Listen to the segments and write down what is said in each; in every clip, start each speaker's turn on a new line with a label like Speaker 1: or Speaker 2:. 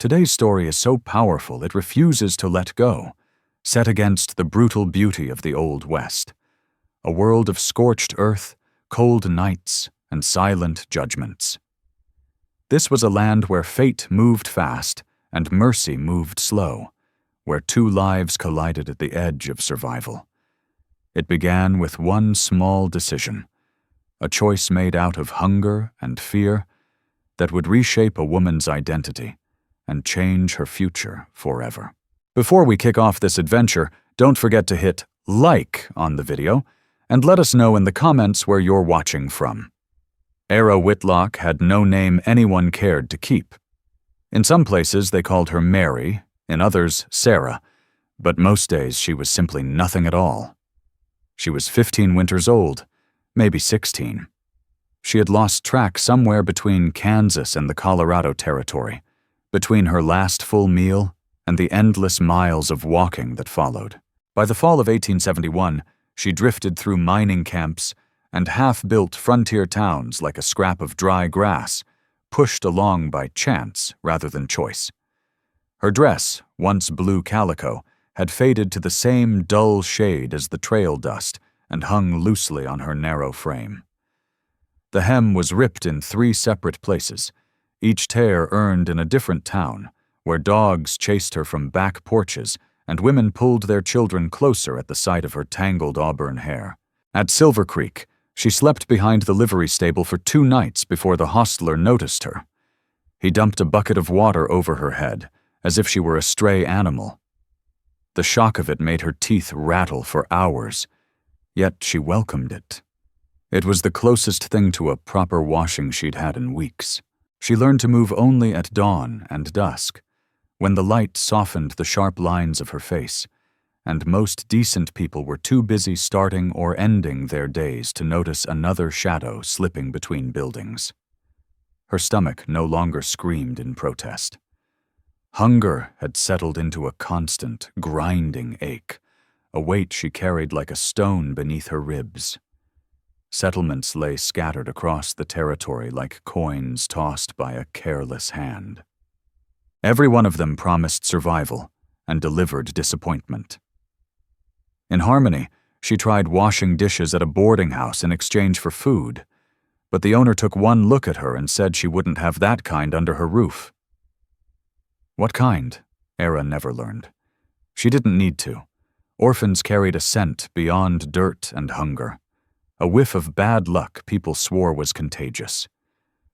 Speaker 1: Today's story is so powerful it refuses to let go, set against the brutal beauty of the Old West. A world of scorched earth, cold nights, and silent judgments. This was a land where fate moved fast and mercy moved slow, where two lives collided at the edge of survival. It began with one small decision, a choice made out of hunger and fear that would reshape a woman's identity and change her future forever. Before we kick off this adventure, don't forget to hit like on the video and let us know in the comments where you're watching from. Era Whitlock had no name anyone cared to keep. In some places they called her Mary, in others Sarah, but most days she was simply nothing at all. She was 15 winters old, maybe 16. She had lost track somewhere between Kansas and the Colorado Territory, between her last full meal and the endless miles of walking that followed. By the fall of 1871, she drifted through mining camps and half-built frontier towns like a scrap of dry grass, pushed along by chance rather than choice. Her dress, once blue calico, had faded to the same dull shade as the trail dust and hung loosely on her narrow frame. The hem was ripped in 3 separate places, each tear earned in a different town, where dogs chased her from back porches and women pulled their children closer at the sight of her tangled auburn hair. At Silver Creek, she slept behind the livery stable for 2 nights before the hostler noticed her. He dumped a bucket of water over her head, as if she were a stray animal. The shock of it made her teeth rattle for hours, yet she welcomed it. It was the closest thing to a proper washing she'd had in weeks. She learned to move only at dawn and dusk, when the light softened the sharp lines of her face, and most decent people were too busy starting or ending their days to notice another shadow slipping between buildings. Her stomach no longer screamed in protest. Hunger had settled into a constant, grinding ache, a weight she carried like a stone beneath her ribs. Settlements lay scattered across the territory like coins tossed by a careless hand. Every one of them promised survival and delivered disappointment. In Harmony, she tried washing dishes at a boarding house in exchange for food, but the owner took one look at her and said she wouldn't have that kind under her roof. What kind? Era never learned. She didn't need to. Orphans carried a scent beyond dirt and hunger, a whiff of bad luck people swore was contagious.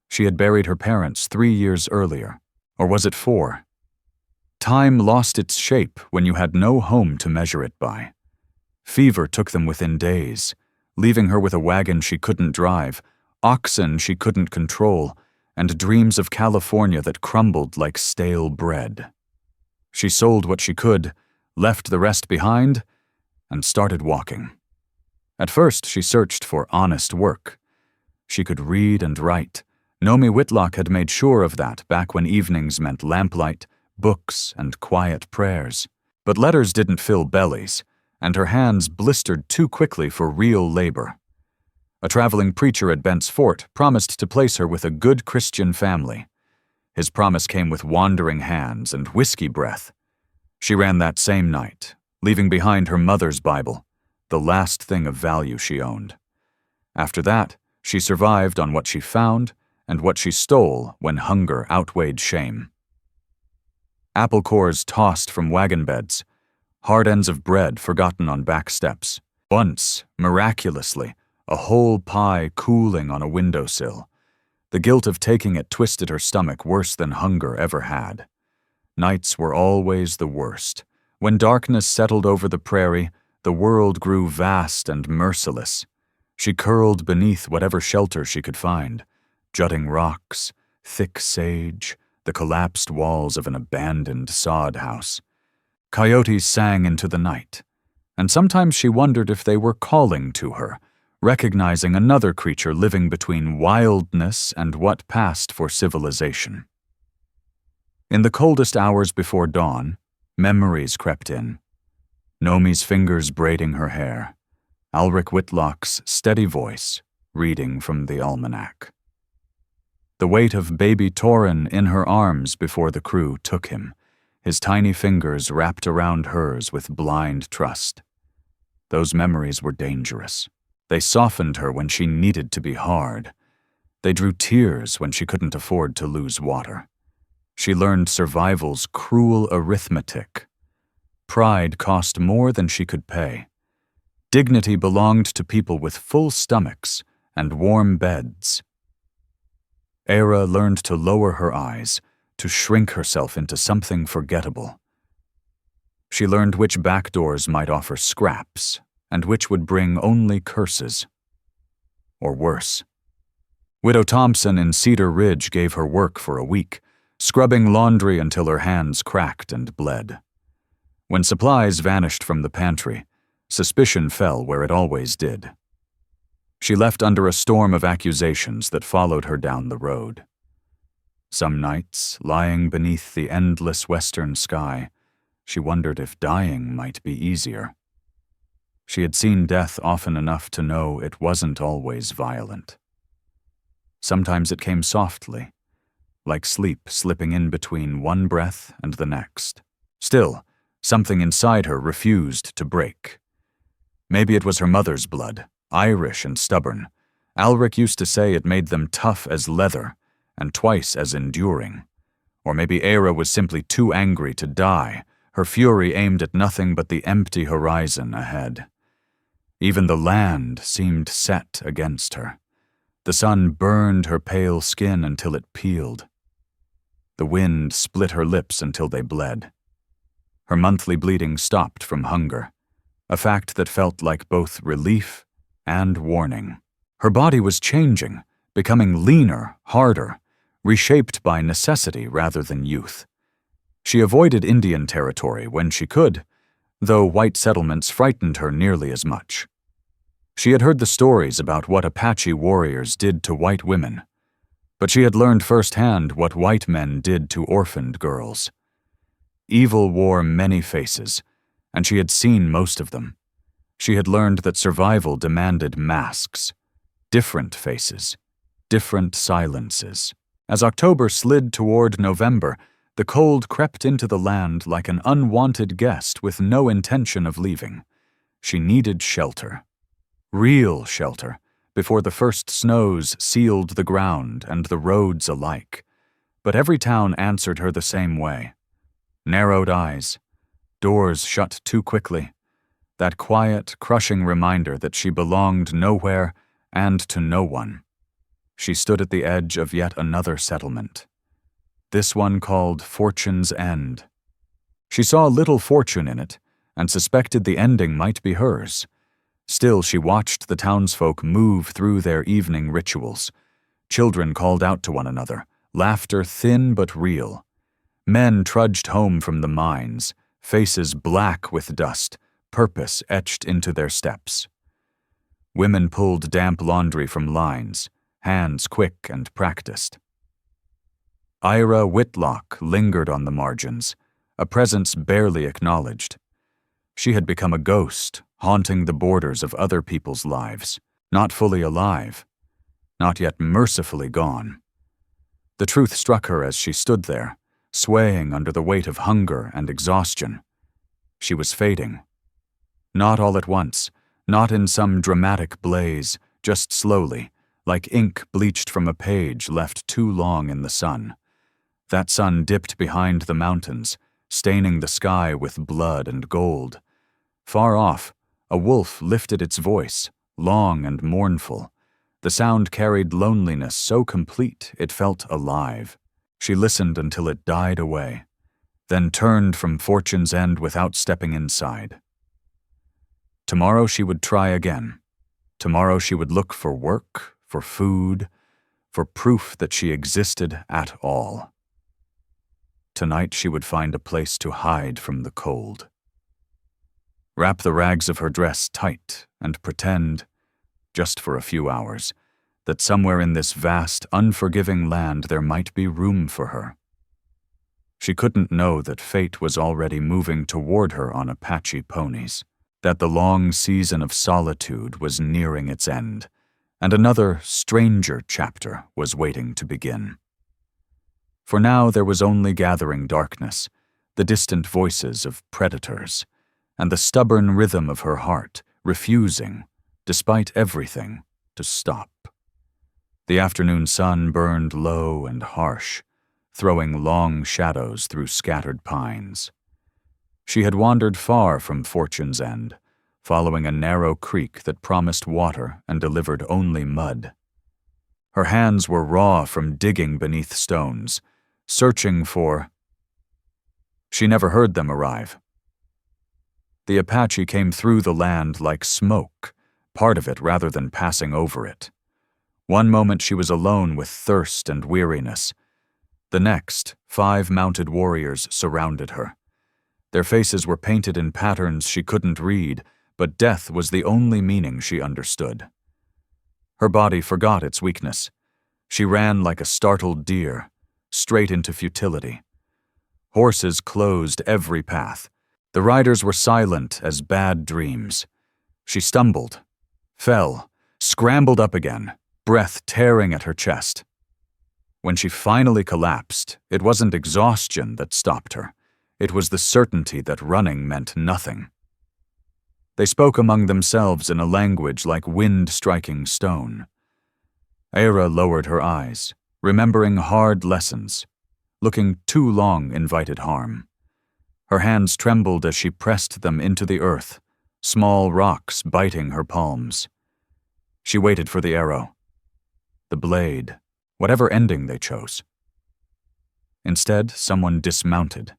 Speaker 1: She had buried her parents 3 years earlier, or was it 4? Time lost its shape when you had no home to measure it by. Fever took them within days, leaving her with a wagon she couldn't drive, oxen she couldn't control, and dreams of California that crumbled like stale bread. She sold what she could, left the rest behind, and started walking. At first, she searched for honest work. She could read and write. Nomi Whitlock had made sure of that back when evenings meant lamplight, books, and quiet prayers. But letters didn't fill bellies, and her hands blistered too quickly for real labor. A traveling preacher at Bent's Fort promised to place her with a good Christian family. His promise came with wandering hands and whiskey breath. She ran that same night, leaving behind her mother's Bible, the last thing of value she owned. After that, she survived on what she found and what she stole when hunger outweighed shame. Apple cores tossed from wagon beds, hard ends of bread forgotten on back steps. Once, miraculously, a whole pie cooling on a windowsill. The guilt of taking it twisted her stomach worse than hunger ever had. Nights were always the worst. When darkness settled over the prairie, the world grew vast and merciless. She curled beneath whatever shelter she could find, jutting rocks, thick sage, the collapsed walls of an abandoned sod house. Coyotes sang into the night, and sometimes she wondered if they were calling to her, recognizing another creature living between wildness and what passed for civilization. In the coldest hours before dawn, memories crept in. Nomi's fingers braiding her hair, Alric Whitlock's steady voice reading from the almanac. the weight of baby Torin in her arms before the crew took him, his tiny fingers wrapped around hers with blind trust. Those memories were dangerous. They softened her when she needed to be hard. They drew tears when she couldn't afford to lose water. She learned survival's cruel arithmetic. Pride cost more than she could pay. Dignity belonged to people with full stomachs and warm beds. Era learned to lower her eyes, to shrink herself into something forgettable. She learned which back doors might offer scraps, and which would bring only curses. Or worse. Widow Thompson in Cedar Ridge gave her work for a week, scrubbing laundry until her hands cracked and bled. When supplies vanished from the pantry, suspicion fell where it always did. She left under a storm of accusations that followed her down the road. Some nights, lying beneath the endless western sky, she wondered if dying might be easier. She had seen death often enough to know it wasn't always violent. Sometimes it came softly, like sleep slipping in between one breath and the next. Still, something inside her refused to break. Maybe it was her mother's blood, Irish and stubborn. Alric used to say it made them tough as leather and twice as enduring. Or maybe Era was simply too angry to die, her fury aimed at nothing but the empty horizon ahead. Even the land seemed set against her. The sun burned her pale skin until it peeled. The wind split her lips until they bled. Her monthly bleeding stopped from hunger, a fact that felt like both relief and warning. Her body was changing, becoming leaner, harder, reshaped by necessity rather than youth. She avoided Indian territory when she could, though white settlements frightened her nearly as much. She had heard the stories about what Apache warriors did to white women, but she had learned firsthand what white men did to orphaned girls. Evil wore many faces, and she had seen most of them. She had learned that survival demanded masks, different faces, different silences. As October slid toward November, the cold crept into the land like an unwanted guest with no intention of leaving. She needed shelter. Real shelter, before the first snows sealed the ground and the roads alike. But every town answered her the same way. Narrowed eyes, doors shut too quickly, that quiet, crushing reminder that she belonged nowhere and to no one. She stood at the edge of yet another settlement. This one called Fortune's End. She saw little fortune in it, and suspected the ending might be hers. Still, she watched the townsfolk move through their evening rituals. Children called out to one another, laughter thin but real. Men trudged home from the mines, faces black with dust, purpose etched into their steps. Women pulled damp laundry from lines, hands quick and practiced. Ira Whitlock lingered on the margins, a presence barely acknowledged. She had become a ghost, haunting the borders of other people's lives, not fully alive, not yet mercifully gone. The truth struck her as she stood there, swaying under the weight of hunger and exhaustion. She was fading. Not all at once, not in some dramatic blaze, just slowly, like ink bleached from a page left too long in the sun. That sun dipped behind the mountains, staining the sky with blood and gold. Far off, a wolf lifted its voice, long and mournful. The sound carried loneliness so complete it felt alive. She listened until it died away, then turned from Fortune's End without stepping inside. Tomorrow she would try again. Tomorrow she would look for work, for food, for proof that she existed at all. Tonight she would find a place to hide from the cold. Wrap the rags of her dress tight and pretend, just for a few hours, that somewhere in this vast, unforgiving land there might be room for her. She couldn't know that fate was already moving toward her on Apache ponies, that the long season of solitude was nearing its end, and another, stranger chapter was waiting to begin. For now there was only gathering darkness, the distant voices of predators, and the stubborn rhythm of her heart refusing, despite everything, to stop. The afternoon sun burned low and harsh, throwing long shadows through scattered pines. She had wandered far from fortune's end, following a narrow creek that promised water and delivered only mud. Her hands were raw from digging beneath stones, searching for... She never heard them arrive. The Apache came through the land like smoke, part of it rather than passing over it. One moment she was alone with thirst and weariness. The next, 5 mounted warriors surrounded her. Their faces were painted in patterns she couldn't read, but death was the only meaning she understood. Her body forgot its weakness. She ran like a startled deer, straight into futility. Horses closed every path. The riders were silent as bad dreams. She stumbled, fell, scrambled up again, breath tearing at her chest. When she finally collapsed, it wasn't exhaustion that stopped her. It was the certainty that running meant nothing. They spoke among themselves in a language like wind striking stone. Era lowered her eyes, remembering hard lessons. Looking too long invited harm. Her hands trembled as she pressed them into the earth, small rocks biting her palms. She waited for the arrow, the blade, whatever ending they chose. Instead, someone dismounted.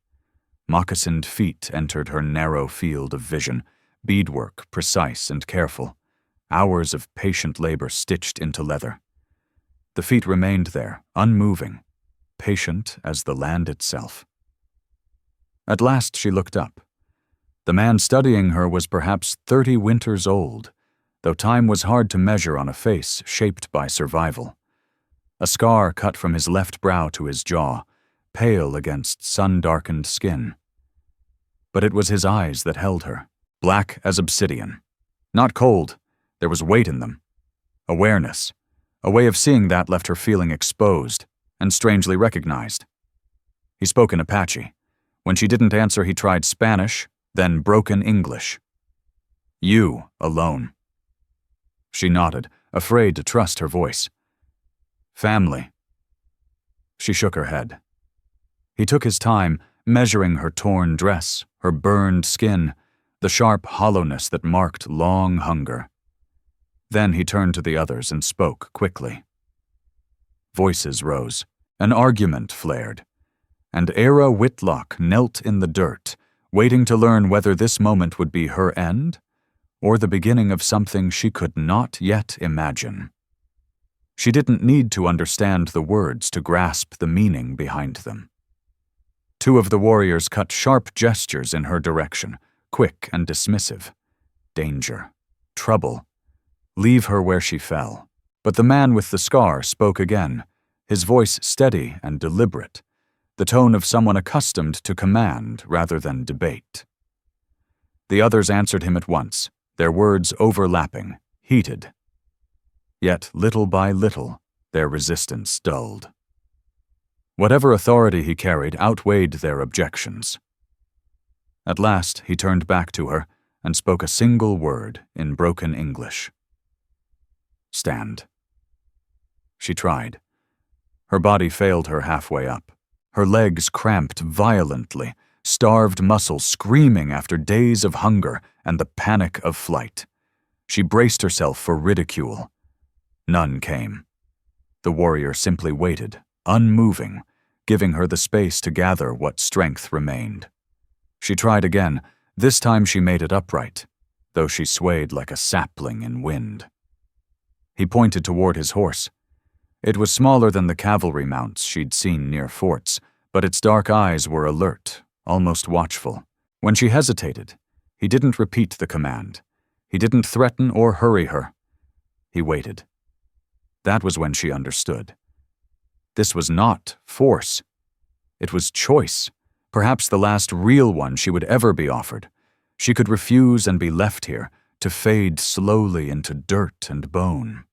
Speaker 1: Moccasined feet entered her narrow field of vision, beadwork precise and careful, hours of patient labor stitched into leather. The feet remained there, unmoving, patient as the land itself. At last she looked up. The man studying her was perhaps 30 winters old, though time was hard to measure on a face shaped by survival. A scar cut from his left brow to his jaw, pale against sun-darkened skin. But it was his eyes that held her, black as obsidian. Not cold, there was weight in them. Awareness. A way of seeing that left her feeling exposed and strangely recognized. He spoke in Apache. When she didn't answer, he tried Spanish, then broken English. You, alone. She nodded, afraid to trust her voice. Family. She shook her head. He took his time, measuring her torn dress, her burned skin, the sharp hollowness that marked long hunger. Then he turned to the others and spoke quickly. Voices rose. An argument flared. And Era Whitlock knelt in the dirt, waiting to learn whether this moment would be her end or the beginning of something she could not yet imagine. She didn't need to understand the words to grasp the meaning behind them. 2 of the warriors cut sharp gestures in her direction, quick and dismissive. Danger. Trouble. Leave her where she fell. But the man with the scar spoke again, his voice steady and deliberate, the tone of someone accustomed to command rather than debate. The others answered him at once, their words overlapping, heated. Yet, little by little, their resistance dulled. Whatever authority he carried outweighed their objections. At last, he turned back to her and spoke a single word in broken English. Stand. She tried. Her body failed her halfway up. Her legs cramped violently, starved muscles screaming after days of hunger and the panic of flight. She braced herself for ridicule. None came. The warrior simply waited, unmoving, giving her the space to gather what strength remained. She tried again. This time she made it upright, though she swayed like a sapling in wind. He pointed toward his horse. It was smaller than the cavalry mounts she'd seen near forts, but its dark eyes were alert, almost watchful. When she hesitated, he didn't repeat the command. He didn't threaten or hurry her. He waited. That was when she understood. This was not force. It was choice, perhaps the last real one she would ever be offered. She could refuse and be left here, to fade slowly into dirt and bone.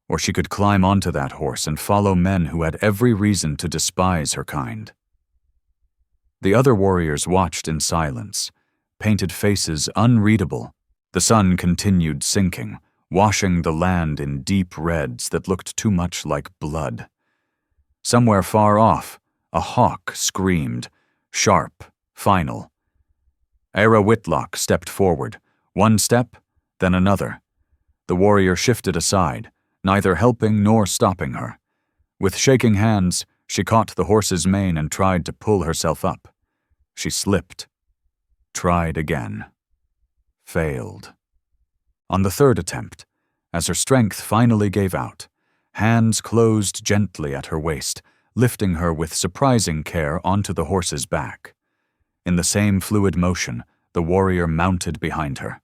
Speaker 1: or she could climb onto that horse and follow men who had every reason to despise her kind. The other warriors watched in silence, painted faces unreadable. The sun continued sinking, washing the land in deep reds that looked too much like blood. Somewhere far off, a hawk screamed, sharp, final. Era Whitlock stepped forward, one step, then another. The warrior shifted aside, neither helping nor stopping her. With shaking hands, she caught the horse's mane and tried to pull herself up. She slipped. Tried again. Failed. On the third attempt, as her strength finally gave out, hands closed gently at her waist, lifting her with surprising care onto the horse's back. In the same fluid motion, the warrior mounted behind her.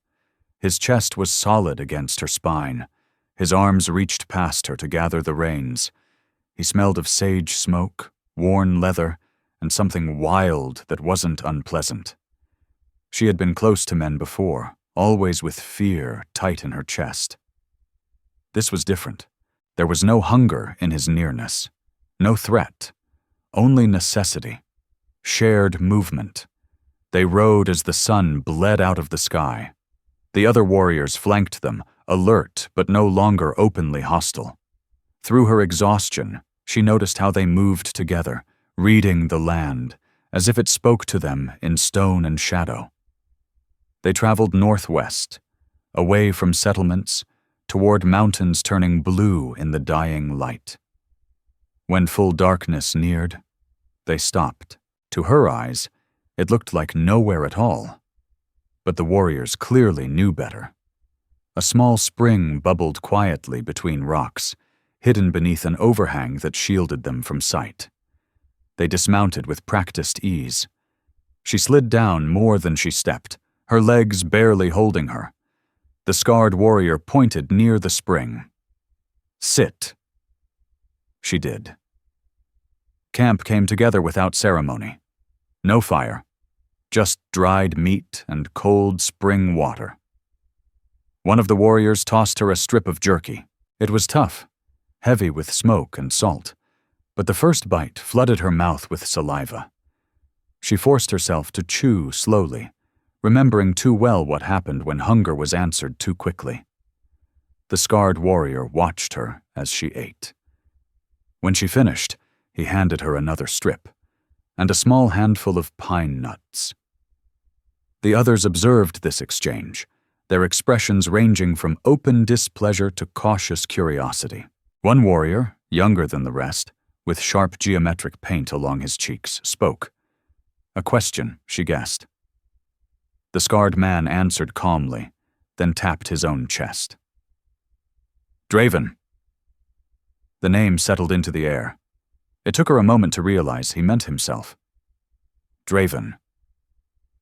Speaker 1: His chest was solid against her spine. His arms reached past her to gather the reins. He smelled of sage smoke, worn leather, and something wild that wasn't unpleasant. She had been close to men before, always with fear tight in her chest. This was different. There was no hunger in his nearness, no threat, only necessity, shared movement. They rode as the sun bled out of the sky. The other warriors flanked them, alert but no longer openly hostile. Through her exhaustion, she noticed how they moved together, reading the land, as if it spoke to them in stone and shadow. They traveled northwest, away from settlements, toward mountains turning blue in the dying light. When full darkness neared, they stopped. To her eyes, it looked like nowhere at all. But the warriors clearly knew better. A small spring bubbled quietly between rocks, hidden beneath an overhang that shielded them from sight. They dismounted with practiced ease. She slid down more than she stepped, her legs barely holding her. The scarred warrior pointed near the spring. "Sit." She did. Camp came together without ceremony. No fire, just dried meat and cold spring water. One of the warriors tossed her a strip of jerky. It was tough, heavy with smoke and salt, but the first bite flooded her mouth with saliva. She forced herself to chew slowly, remembering too well what happened when hunger was answered too quickly. The scarred warrior watched her as she ate. When she finished, he handed her another strip, and a small handful of pine nuts. The others observed this exchange, their expressions ranging from open displeasure to cautious curiosity. One warrior, younger than the rest, with sharp geometric paint along his cheeks, spoke. A question, she guessed. The scarred man answered calmly, then tapped his own chest. "Draven." The name settled into the air. It took her a moment to realize he meant himself. Draven.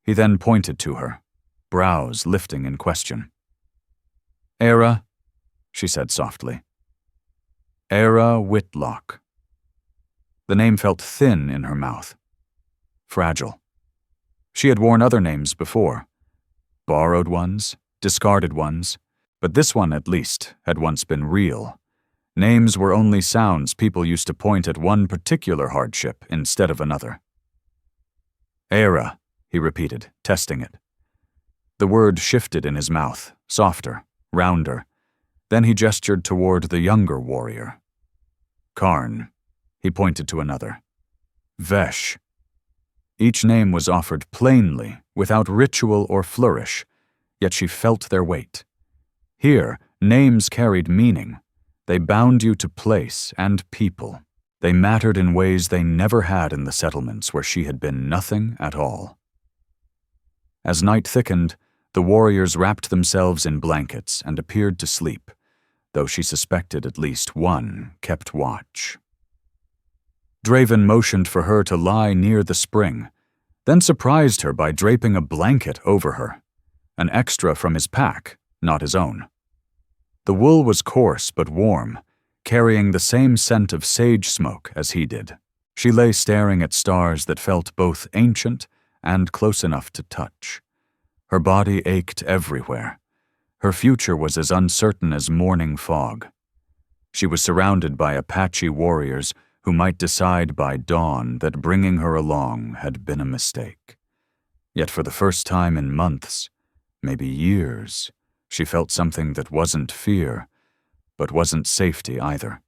Speaker 1: He then pointed to her, brows lifting in question. "Era," she said softly. "Era Whitlock." The name felt thin in her mouth. Fragile. She had worn other names before. Borrowed ones, discarded ones, but this one, at least, had once been real. Names were only sounds people used to point at one particular hardship instead of another. "Era," he repeated, testing it. The word shifted in his mouth, softer, rounder. Then he gestured toward the younger warrior. "Karn." He pointed to another. "Vesh." Each name was offered plainly, without ritual or flourish, yet she felt their weight. Here, names carried meaning. They bound you to place and people. They mattered in ways they never had in the settlements where she had been nothing at all. As night thickened, the warriors wrapped themselves in blankets and appeared to sleep, though she suspected at least one kept watch. Draven motioned for her to lie near the spring, then surprised her by draping a blanket over her, an extra from his pack, not his own. The wool was coarse but warm, carrying the same scent of sage smoke as he did. She lay staring at stars that felt both ancient and close enough to touch. Her body ached everywhere. Her future was as uncertain as morning fog. She was surrounded by Apache warriors who might decide by dawn that bringing her along had been a mistake. Yet for the first time in months, maybe years, she felt something that wasn't fear, but wasn't safety either.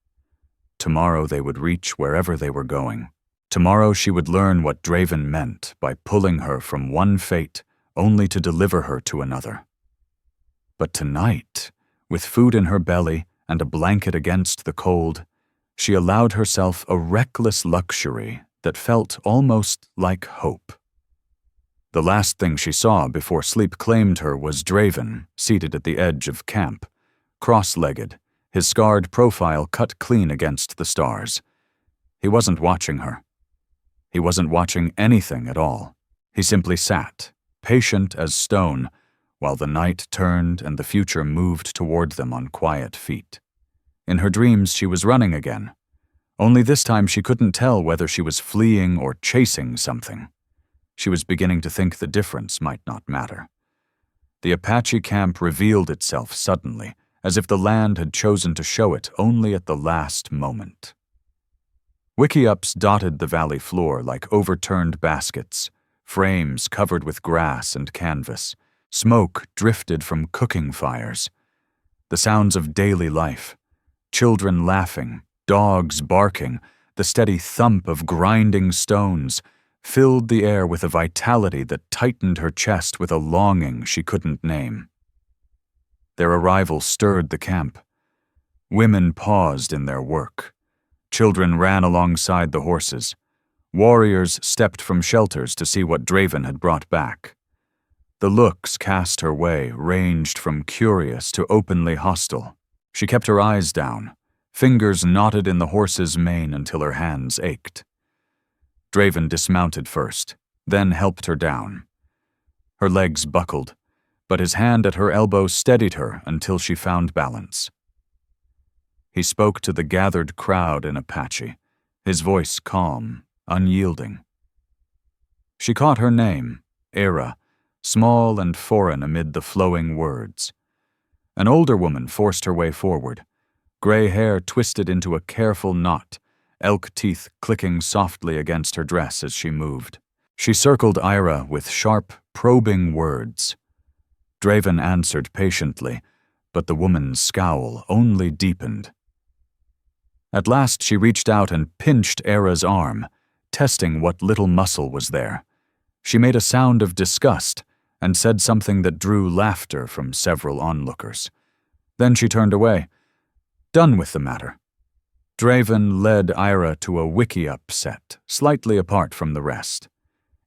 Speaker 1: Tomorrow they would reach wherever they were going. Tomorrow she would learn what Draven meant by pulling her from one fate only to deliver her to another. But tonight, with food in her belly and a blanket against the cold, she allowed herself a reckless luxury that felt almost like hope. The last thing she saw before sleep claimed her was Draven, seated at the edge of camp, cross-legged, his scarred profile cut clean against the stars. He wasn't watching her. He wasn't watching anything at all. He simply sat, patient as stone, while the night turned and the future moved toward them on quiet feet. In her dreams, she was running again. Only this time she couldn't tell whether she was fleeing or chasing something. She was beginning to think the difference might not matter. The Apache camp revealed itself suddenly, as if the land had chosen to show it only at the last moment. Wickiups dotted the valley floor like overturned baskets, frames covered with grass and canvas. Smoke drifted from cooking fires. The sounds of daily life, children laughing, dogs barking, the steady thump of grinding stones, filled the air with a vitality that tightened her chest with a longing she couldn't name. Their arrival stirred the camp. Women paused in their work. Children ran alongside the horses. Warriors stepped from shelters to see what Draven had brought back. The looks cast her way ranged from curious to openly hostile. She kept her eyes down, fingers knotted in the horse's mane until her hands ached. Draven dismounted first, then helped her down. Her legs buckled, but his hand at her elbow steadied her until she found balance. He spoke to the gathered crowd in Apache, his voice calm, unyielding. She caught her name, Era, small and foreign amid the flowing words. An older woman forced her way forward, gray hair twisted into a careful knot, elk teeth clicking softly against her dress as she moved. She circled Ira with sharp, probing words. Draven answered patiently, but the woman's scowl only deepened. At last she reached out and pinched Era's arm, testing what little muscle was there. She made a sound of disgust and said something that drew laughter from several onlookers. Then she turned away, done with the matter. Draven led Ira to a Wickiup set, slightly apart from the rest.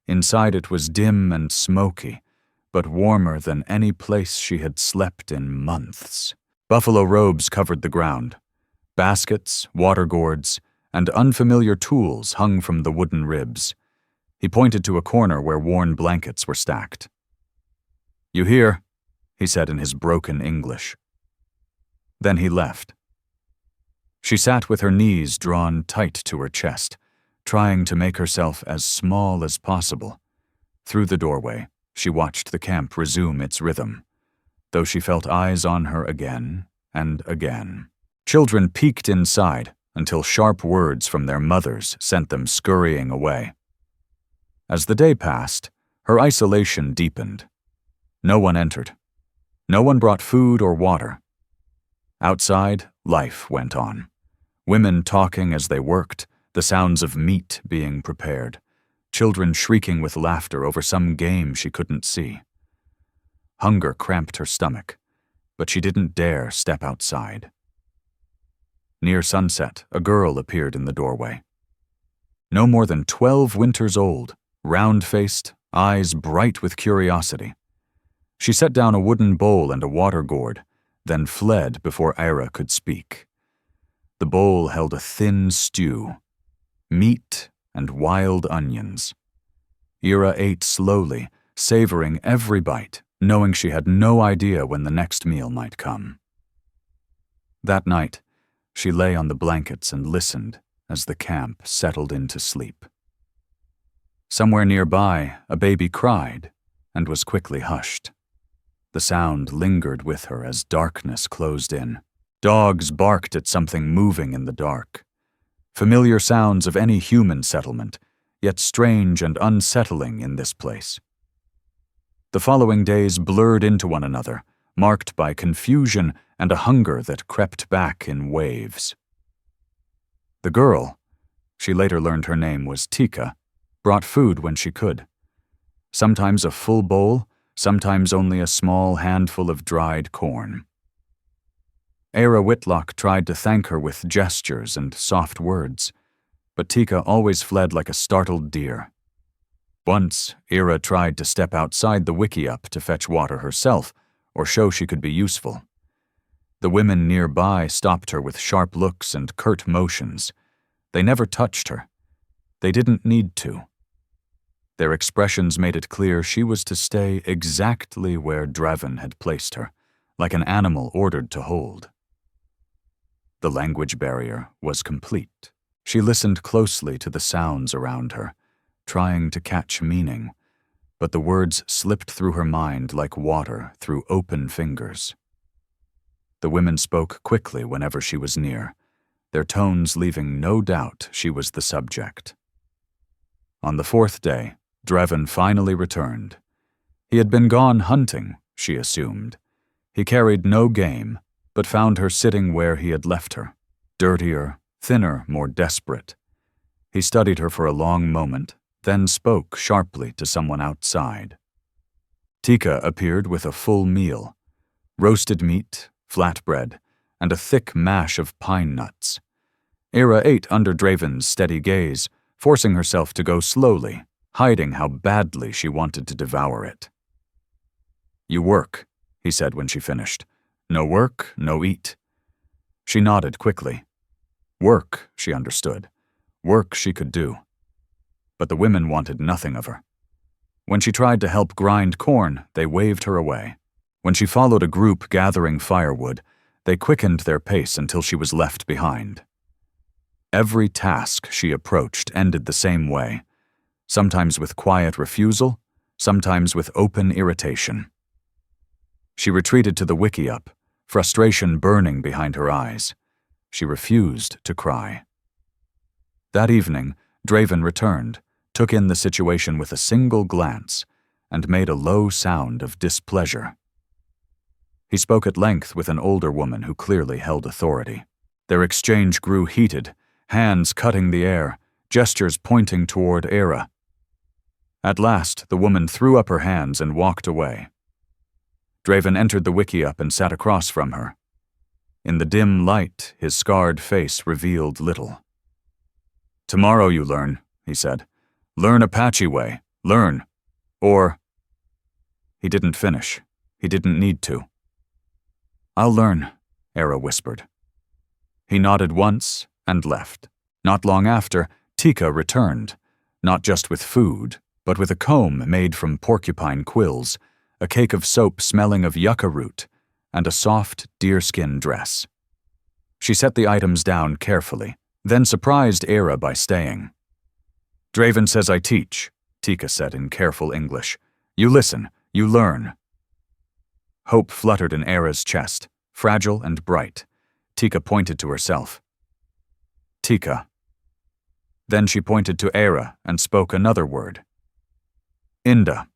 Speaker 1: Inside it was dim and smoky, but warmer than any place she had slept in months. Buffalo robes covered the ground. Baskets, water gourds, and unfamiliar tools hung from the wooden ribs. He pointed to a corner where worn blankets were stacked. "You hear?" he said in his broken English. Then he left. She sat with her knees drawn tight to her chest, trying to make herself as small as possible. Through the doorway, she watched the camp resume its rhythm, though she felt eyes on her again and again. Children peeked inside until sharp words from their mothers sent them scurrying away. As the day passed, her isolation deepened. No one entered. No one brought food or water. Outside, life went on. Women talking as they worked, the sounds of meat being prepared, children shrieking with laughter over some game she couldn't see. Hunger cramped her stomach, but she didn't dare step outside. Near sunset, a girl appeared in the doorway. No more than 12 winters old, round-faced, eyes bright with curiosity. She set down a wooden bowl and a water gourd, then fled before Ira could speak. The bowl held a thin stew, meat and wild onions. Ira ate slowly, savoring every bite, knowing she had no idea when the next meal might come. That night, she lay on the blankets and listened as the camp settled into sleep. Somewhere nearby, a baby cried and was quickly hushed. The sound lingered with her as darkness closed in. Dogs barked at something moving in the dark. Familiar sounds of any human settlement, yet strange and unsettling in this place. The following days blurred into one another, marked by confusion and a hunger that crept back in waves. The girl, she later learned her name was Tika, brought food when she could. Sometimes a full bowl, sometimes only a small handful of dried corn. Era Whitlock tried to thank her with gestures and soft words, but Tika always fled like a startled deer. Once, Era tried to step outside the wickiup to fetch water herself or show she could be useful. The women nearby stopped her with sharp looks and curt motions. They never touched her. They didn't need to. Their expressions made it clear she was to stay exactly where Drevin had placed her, like an animal ordered to hold. The language barrier was complete. She listened closely to the sounds around her, trying to catch meaning, but the words slipped through her mind like water through open fingers. The women spoke quickly whenever she was near, their tones leaving no doubt she was the subject. On the fourth day, Drevin finally returned. He had been gone hunting, she assumed. He carried no game, but found her sitting where he had left her, dirtier, thinner, more desperate. He studied her for a long moment, then spoke sharply to someone outside. Tika appeared with a full meal, roasted meat, flatbread, and a thick mash of pine nuts. Era ate under Draven's steady gaze, forcing herself to go slowly, hiding how badly she wanted to devour it. "You work," he said when she finished. "No work, no eat." She nodded quickly. Work, she understood. Work she could do. But the women wanted nothing of her. When she tried to help grind corn, they waved her away. When she followed a group gathering firewood, they quickened their pace until she was left behind. Every task she approached ended the same way, sometimes with quiet refusal, sometimes with open irritation. She retreated to the wickiup, frustration burning behind her eyes. She refused to cry. That evening, Draven returned, took in the situation with a single glance, and made a low sound of displeasure. He spoke at length with an older woman who clearly held authority. Their exchange grew heated, hands cutting the air, gestures pointing toward Era. At last, the woman threw up her hands and walked away. Draven entered the wickiup and sat across from her. In the dim light, his scarred face revealed little. "Tomorrow you learn," he said. "Learn Apache way. Learn. Or—" He didn't finish. He didn't need to. "I'll learn," Era whispered. He nodded once and left. Not long after, Tika returned, not just with food, but with a comb made from porcupine quills, a cake of soap smelling of yucca root, and a soft deerskin dress. She set the items down carefully, then surprised Era by staying. "Draven says I teach," Tika said in careful English. "You listen, you learn." Hope fluttered in Era's chest, fragile and bright. Tika pointed to herself. "Tika." Then she pointed to Era and spoke another word. "Inda."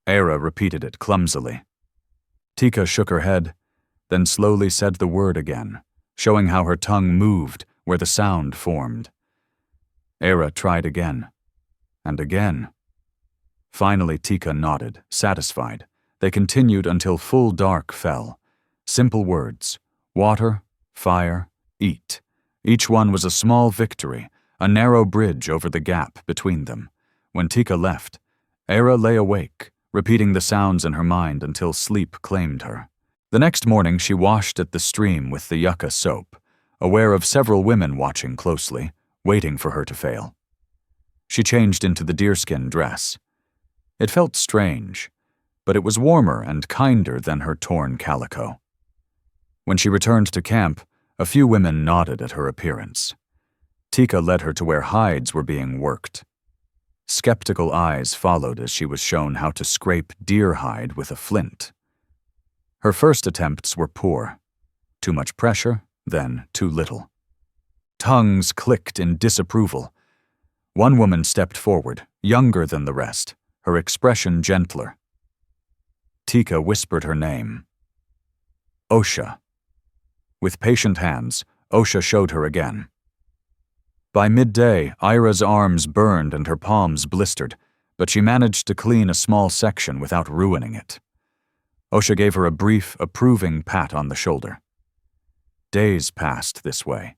Speaker 1: Era repeated it clumsily. Tika shook her head, then slowly said the word again, showing how her tongue moved where the sound formed. Era tried again, and again. Finally Tika nodded, satisfied. They continued until full dark fell. Simple words: water, fire, eat. Each one was a small victory, a narrow bridge over the gap between them. When Tika left, Era lay awake, repeating the sounds in her mind until sleep claimed her. The next morning she washed at the stream with the yucca soap, aware of several women watching closely, waiting for her to fail. She changed into the deerskin dress. It felt strange, but it was warmer and kinder than her torn calico. When she returned to camp, a few women nodded at her appearance. Tika led her to where hides were being worked. Skeptical eyes followed as she was shown how to scrape deer hide with a flint. Her first attempts were poor. Too much pressure, then too little. Tongues clicked in disapproval. One woman stepped forward, younger than the rest, her expression gentler. Tika whispered her name. Osha. With patient hands, Osha showed her again. By midday, Ira's arms burned and her palms blistered, but she managed to clean a small section without ruining it. Osha gave her a brief, approving pat on the shoulder. Days passed this way.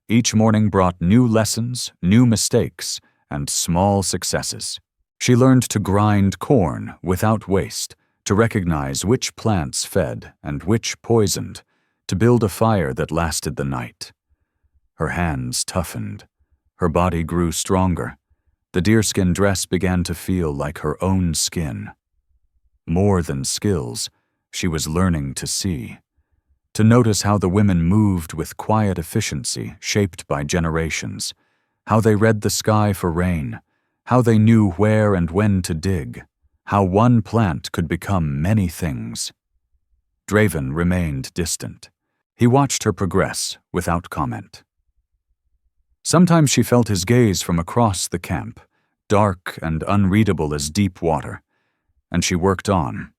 Speaker 1: Each morning brought new lessons, new mistakes, and small successes. She learned to grind corn without waste, to recognize which plants fed and which poisoned, to build a fire that lasted the night. Her hands toughened. Her body grew stronger. The deerskin dress began to feel like her own skin. More than skills, she was learning to see. To notice how the women moved with quiet efficiency shaped by generations, how they read the sky for rain, how they knew where and when to dig, how one plant could become many things. Draven remained distant. He watched her progress without comment. Sometimes she felt his gaze from across the camp, dark and unreadable as deep water, and she worked on.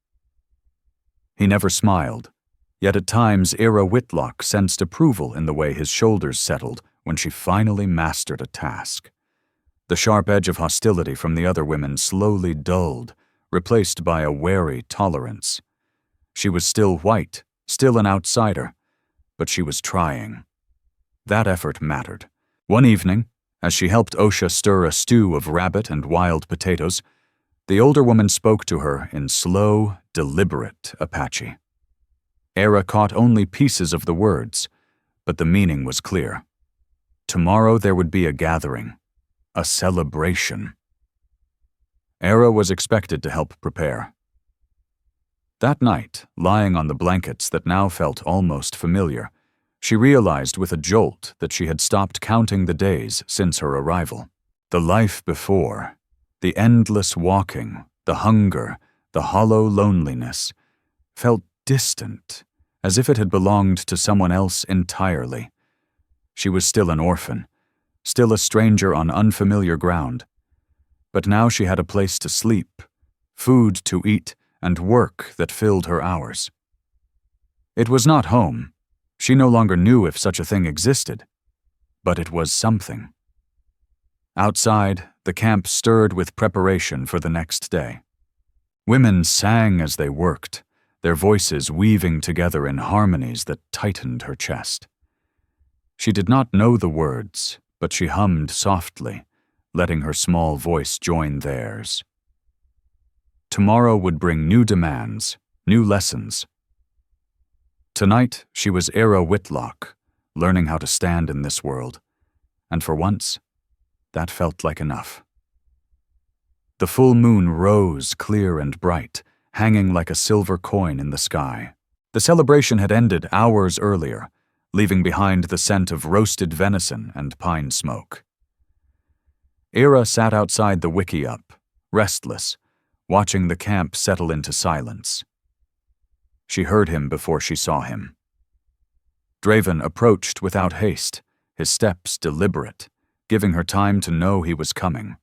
Speaker 1: He never smiled, yet at times Ira Whitlock sensed approval in the way his shoulders settled when she finally mastered a task. The sharp edge of hostility from the other women slowly dulled, replaced by a wary tolerance. She was still white, still an outsider, but she was trying. That effort mattered. One evening, as she helped Osha stir a stew of rabbit and wild potatoes, the older woman spoke to her in slow, deliberate Apache. Era caught only pieces of the words, but the meaning was clear. Tomorrow there would be a gathering, a celebration. Era was expected to help prepare. That night, lying on the blankets that now felt almost familiar, she realized with a jolt that she had stopped counting the days since her arrival. The life before, the endless walking, the hunger, the hollow loneliness, felt distant, as if it had belonged to someone else entirely. She was still an orphan, still a stranger on unfamiliar ground. But now she had a place to sleep, food to eat, and work that filled her hours. It was not home. She no longer knew if such a thing existed, but it was something. Outside, the camp stirred with preparation for the next day. Women sang as they worked, their voices weaving together in harmonies that tightened her chest. She did not know the words, but she hummed softly, letting her small voice join theirs. Tomorrow would bring new demands, new lessons. Tonight, she was Era Whitlock, learning how to stand in this world, and for once, that felt like enough. The full moon rose clear and bright, hanging like a silver coin in the sky. The celebration had ended hours earlier, leaving behind the scent of roasted venison and pine smoke. Era sat outside the wickiup, restless, watching the camp settle into silence. She heard him before she saw him. Draven approached without haste, his steps deliberate, giving her time to know he was coming.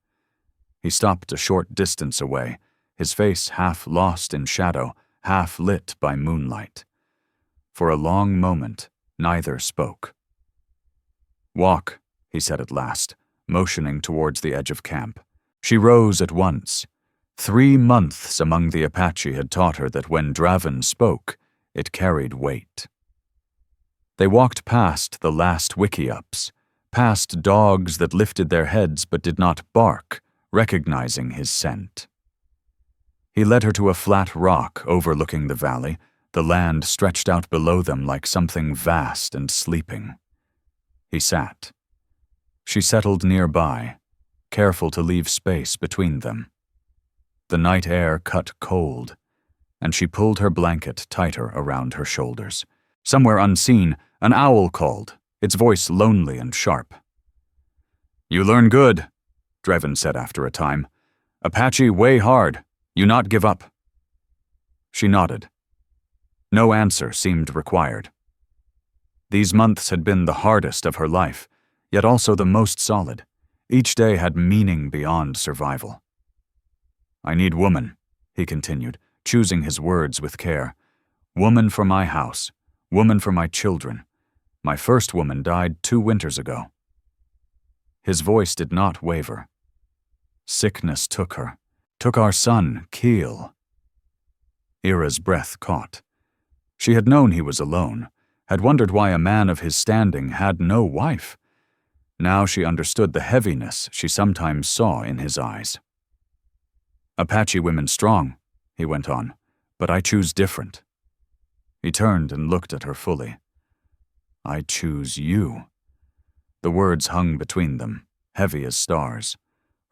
Speaker 1: He stopped a short distance away, his face half lost in shadow, half lit by moonlight. For a long moment, neither spoke. "Walk," he said at last, motioning towards the edge of camp. She rose at once. 3 months among the Apache had taught her that when Draven spoke, it carried weight. They walked past the last wickiups, past dogs that lifted their heads but did not bark, recognizing his scent. He led her to a flat rock overlooking the valley, the land stretched out below them like something vast and sleeping. He sat. She settled nearby, careful to leave space between them. The night air cut cold, and she pulled her blanket tighter around her shoulders. Somewhere unseen, an owl called, its voice lonely and sharp. "You learn good," Draven said after a time. "Apache way hard. You not give up." She nodded. No answer seemed required. These months had been the hardest of her life, yet also the most solid. Each day had meaning beyond survival. "I need woman," he continued, choosing his words with care. "Woman for my house, woman for my children. My first woman died 2 winters ago." His voice did not waver. "Sickness took her, took our son, Keel." Ira's breath caught. She had known he was alone, had wondered why a man of his standing had no wife. Now she understood the heaviness she sometimes saw in his eyes. "Apache women strong," he went on, "but I choose different." He turned and looked at her fully. "I choose you." The words hung between them, heavy as stars.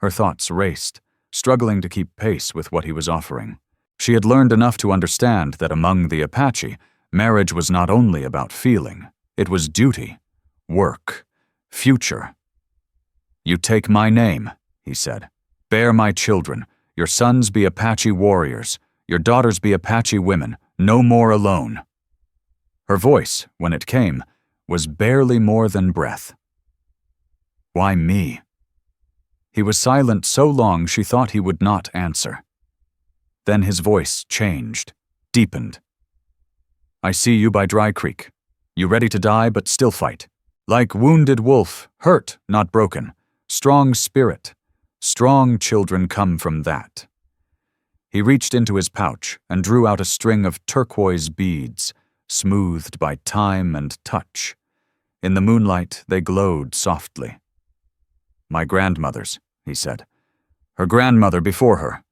Speaker 1: Her thoughts raced, struggling to keep pace with what he was offering. She had learned enough to understand that among the Apache, marriage was not only about feeling, it was duty, work, future. "You take my name," he said. "Bear my children. Your sons be Apache warriors. Your daughters be Apache women. No more alone." Her voice, when it came, was barely more than breath. "Why me?" He was silent so long she thought he would not answer. Then his voice changed, deepened. "I see you by Dry Creek. You ready to die but still fight. Like wounded wolf, hurt, not broken. Strong spirit. Strong children come from that." He reached into his pouch and drew out a string of turquoise beads, smoothed by time and touch. In the moonlight, they glowed softly. "My grandmother's," he said. "Her grandmother before her.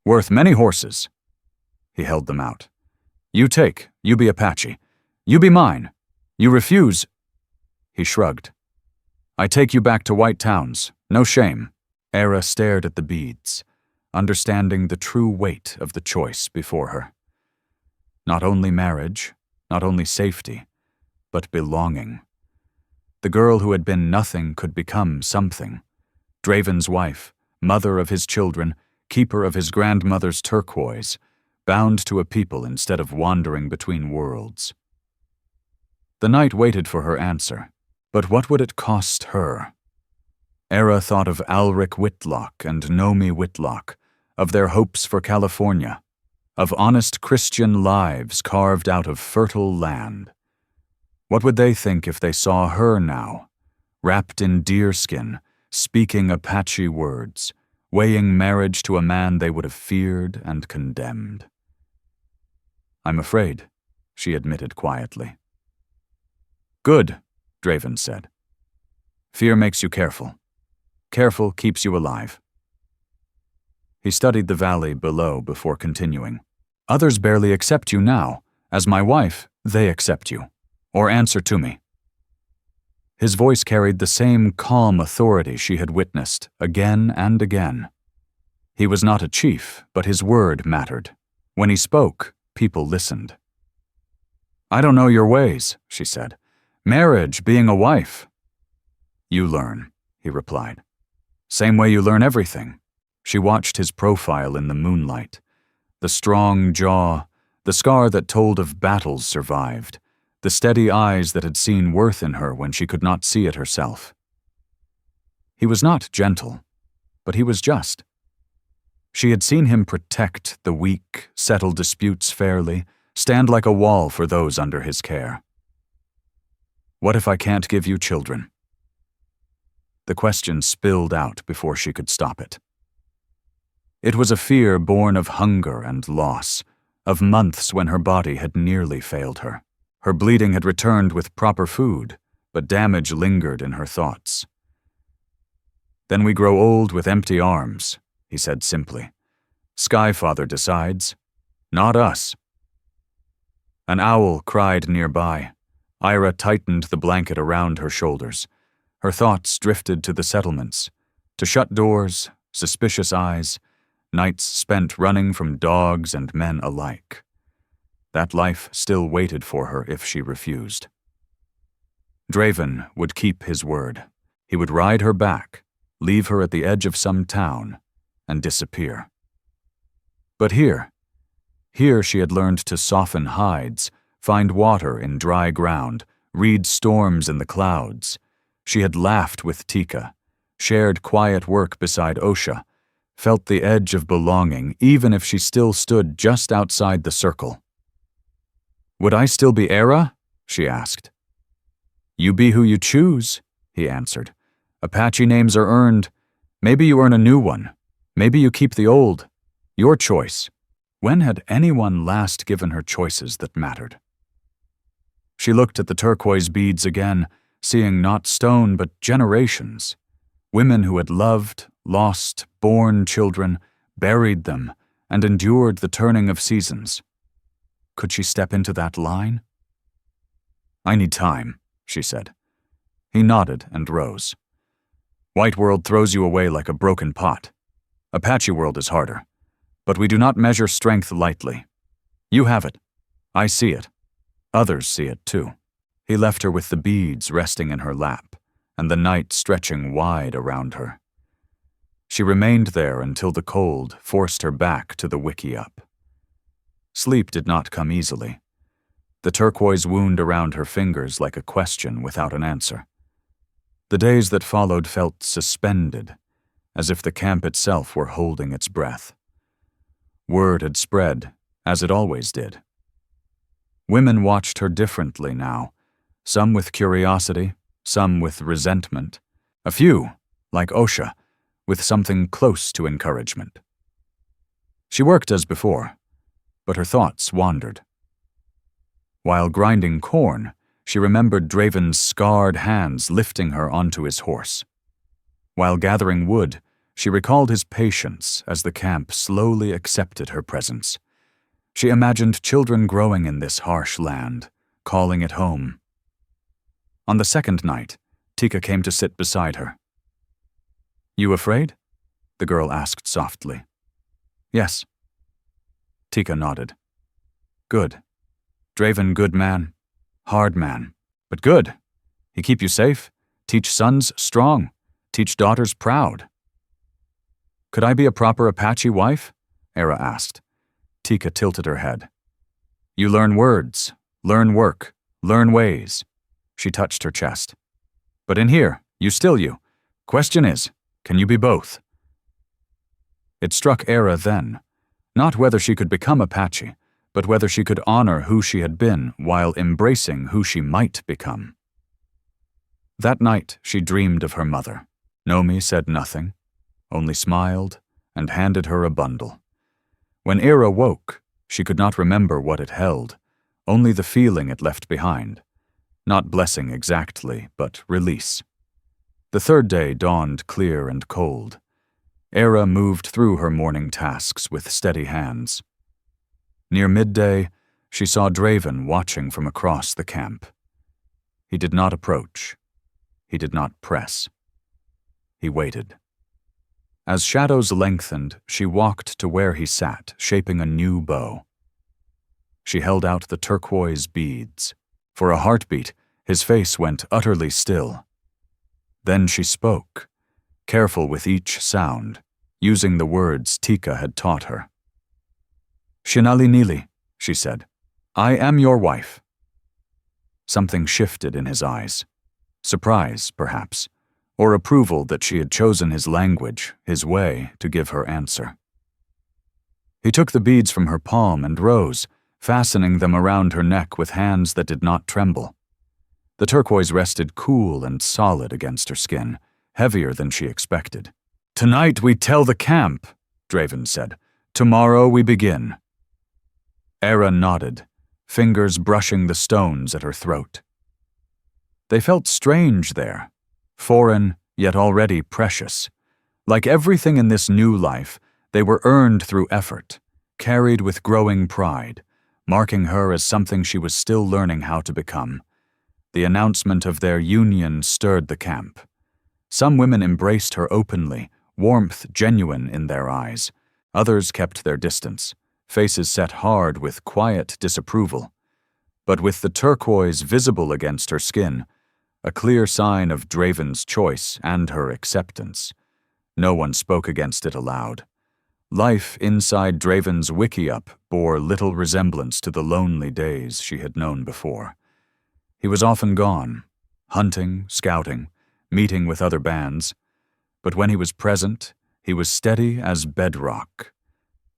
Speaker 1: Worth many horses." He held them out. "You take, you be Apache. You be mine. You refuse." He shrugged. "I take you back to White Towns. No shame." Ira stared at the beads, understanding the true weight of the choice before her. Not only marriage, not only safety, but belonging. The girl who had been nothing could become something. Draven's wife, mother of his children, keeper of his grandmother's turquoise, bound to a people instead of wandering between worlds. The night waited for her answer, but what would it cost her? Era thought of Alric Whitlock and Nomi Whitlock, of their hopes for California, of honest Christian lives carved out of fertile land. What would they think if they saw her now, wrapped in deerskin, speaking Apache words, weighing marriage to a man they would have feared and condemned? "I'm afraid," she admitted quietly. "Good," Draven said. "Fear makes you careful. Careful keeps you alive." He studied the valley below before continuing. "Others barely accept you now. As my wife, they accept you. Or answer to me." His voice carried the same calm authority she had witnessed again and again. He was not a chief, but his word mattered. When he spoke, people listened. "I don't know your ways," she said. "Marriage, being a wife." "You learn," he replied. "Same way you learn everything." She watched his profile in the moonlight. The strong jaw, the scar that told of battles survived, the steady eyes that had seen worth in her when she could not see it herself. He was not gentle, but he was just. She had seen him protect the weak, settle disputes fairly, stand like a wall for those under his care. "What if I can't give you children?" The question spilled out before she could stop it. It was a fear born of hunger and loss, of months when her body had nearly failed her. Her bleeding had returned with proper food, but damage lingered in her thoughts. "Then we grow old with empty arms," he said simply. "Skyfather decides, not us." An owl cried nearby. Ira tightened the blanket around her shoulders. Her thoughts drifted to the settlements, to shut doors, suspicious eyes, nights spent running from dogs and men alike. That life still waited for her if she refused. Draven would keep his word. He would ride her back, leave her at the edge of some town, and disappear. But here she had learned to soften hides, find water in dry ground, read storms in the clouds. She had laughed with Tika, shared quiet work beside Osha, felt the edge of belonging even if she still stood just outside the circle. "Would I still be Era?" she asked. "You be who you choose," he answered. "Apache names are earned. Maybe you earn a new one. Maybe you keep the old. Your choice." When had anyone last given her choices that mattered? She looked at the turquoise beads again, seeing not stone but generations. Women who had loved, lost, born children, buried them, and endured the turning of seasons. Could she step into that line? "I need time," she said. He nodded and rose. "White world throws you away like a broken pot. Apache world is harder, but we do not measure strength lightly. You have it. I see it. Others see it too." He left her with the beads resting in her lap, and the night stretching wide around her. She remained there until the cold forced her back to the wiki-up. Sleep did not come easily. The turquoise wound around her fingers like a question without an answer. The days that followed felt suspended, as if the camp itself were holding its breath. Word had spread, as it always did. Women watched her differently now, some with curiosity, some with resentment, a few, like Osha, with something close to encouragement. She worked as before, but her thoughts wandered. While grinding corn, she remembered Draven's scarred hands lifting her onto his horse. While gathering wood, she recalled his patience as the camp slowly accepted her presence. She imagined children growing in this harsh land, calling it home. On the second night, Tika came to sit beside her. "You afraid?" the girl asked softly. "Yes." Tika nodded. "Good. Draven good man. Hard man. But good. He keep you safe, teach sons strong, teach daughters proud." "Could I be a proper Apache wife?" Era asked. Tika tilted her head. "You learn words, learn work, learn ways." She touched her chest. "But in here, you still you. Question is, can you be both?" It struck Era then, not whether she could become Apache, but whether she could honor who she had been while embracing who she might become. That night, she dreamed of her mother. Nomi said nothing, only smiled and handed her a bundle. When Era woke, she could not remember what it held, only the feeling it left behind. Not blessing exactly, but release. The third day dawned clear and cold. Era moved through her morning tasks with steady hands. Near midday, she saw Draven watching from across the camp. He did not approach. He did not press. He waited. As shadows lengthened, she walked to where he sat, shaping a new bow. She held out the turquoise beads. For a heartbeat, his face went utterly still. Then she spoke, careful with each sound, using the words Tika had taught her. "Shinali Nili," she said, "I am your wife." Something shifted in his eyes. Surprise, perhaps, or approval that she had chosen his language, his way, to give her answer. He took the beads from her palm and rose, fastening them around her neck with hands that did not tremble. The turquoise rested cool and solid against her skin, heavier than she expected. "Tonight we tell the camp," Draven said. "Tomorrow we begin." Era nodded, fingers brushing the stones at her throat. They felt strange there, foreign yet already precious. Like everything in this new life, they were earned through effort, carried with growing pride, marking her as something she was still learning how to become. The announcement of their union stirred the camp. Some women embraced her openly, warmth genuine in their eyes. Others kept their distance, faces set hard with quiet disapproval. But with the turquoise visible against her skin, a clear sign of Draven's choice and her acceptance, no one spoke against it aloud. Life inside Draven's wiki-up bore little resemblance to the lonely days she had known before. He was often gone, hunting, scouting, meeting with other bands, but when he was present, he was steady as bedrock.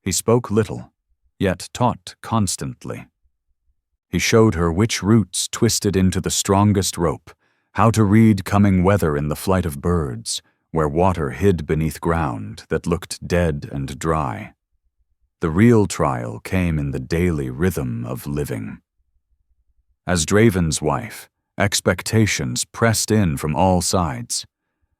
Speaker 1: He spoke little, yet taught constantly. He showed her which roots twisted into the strongest rope, how to read coming weather in the flight of birds, where water hid beneath ground that looked dead and dry. The real trial came in the daily rhythm of living. As Draven's wife, expectations pressed in from all sides.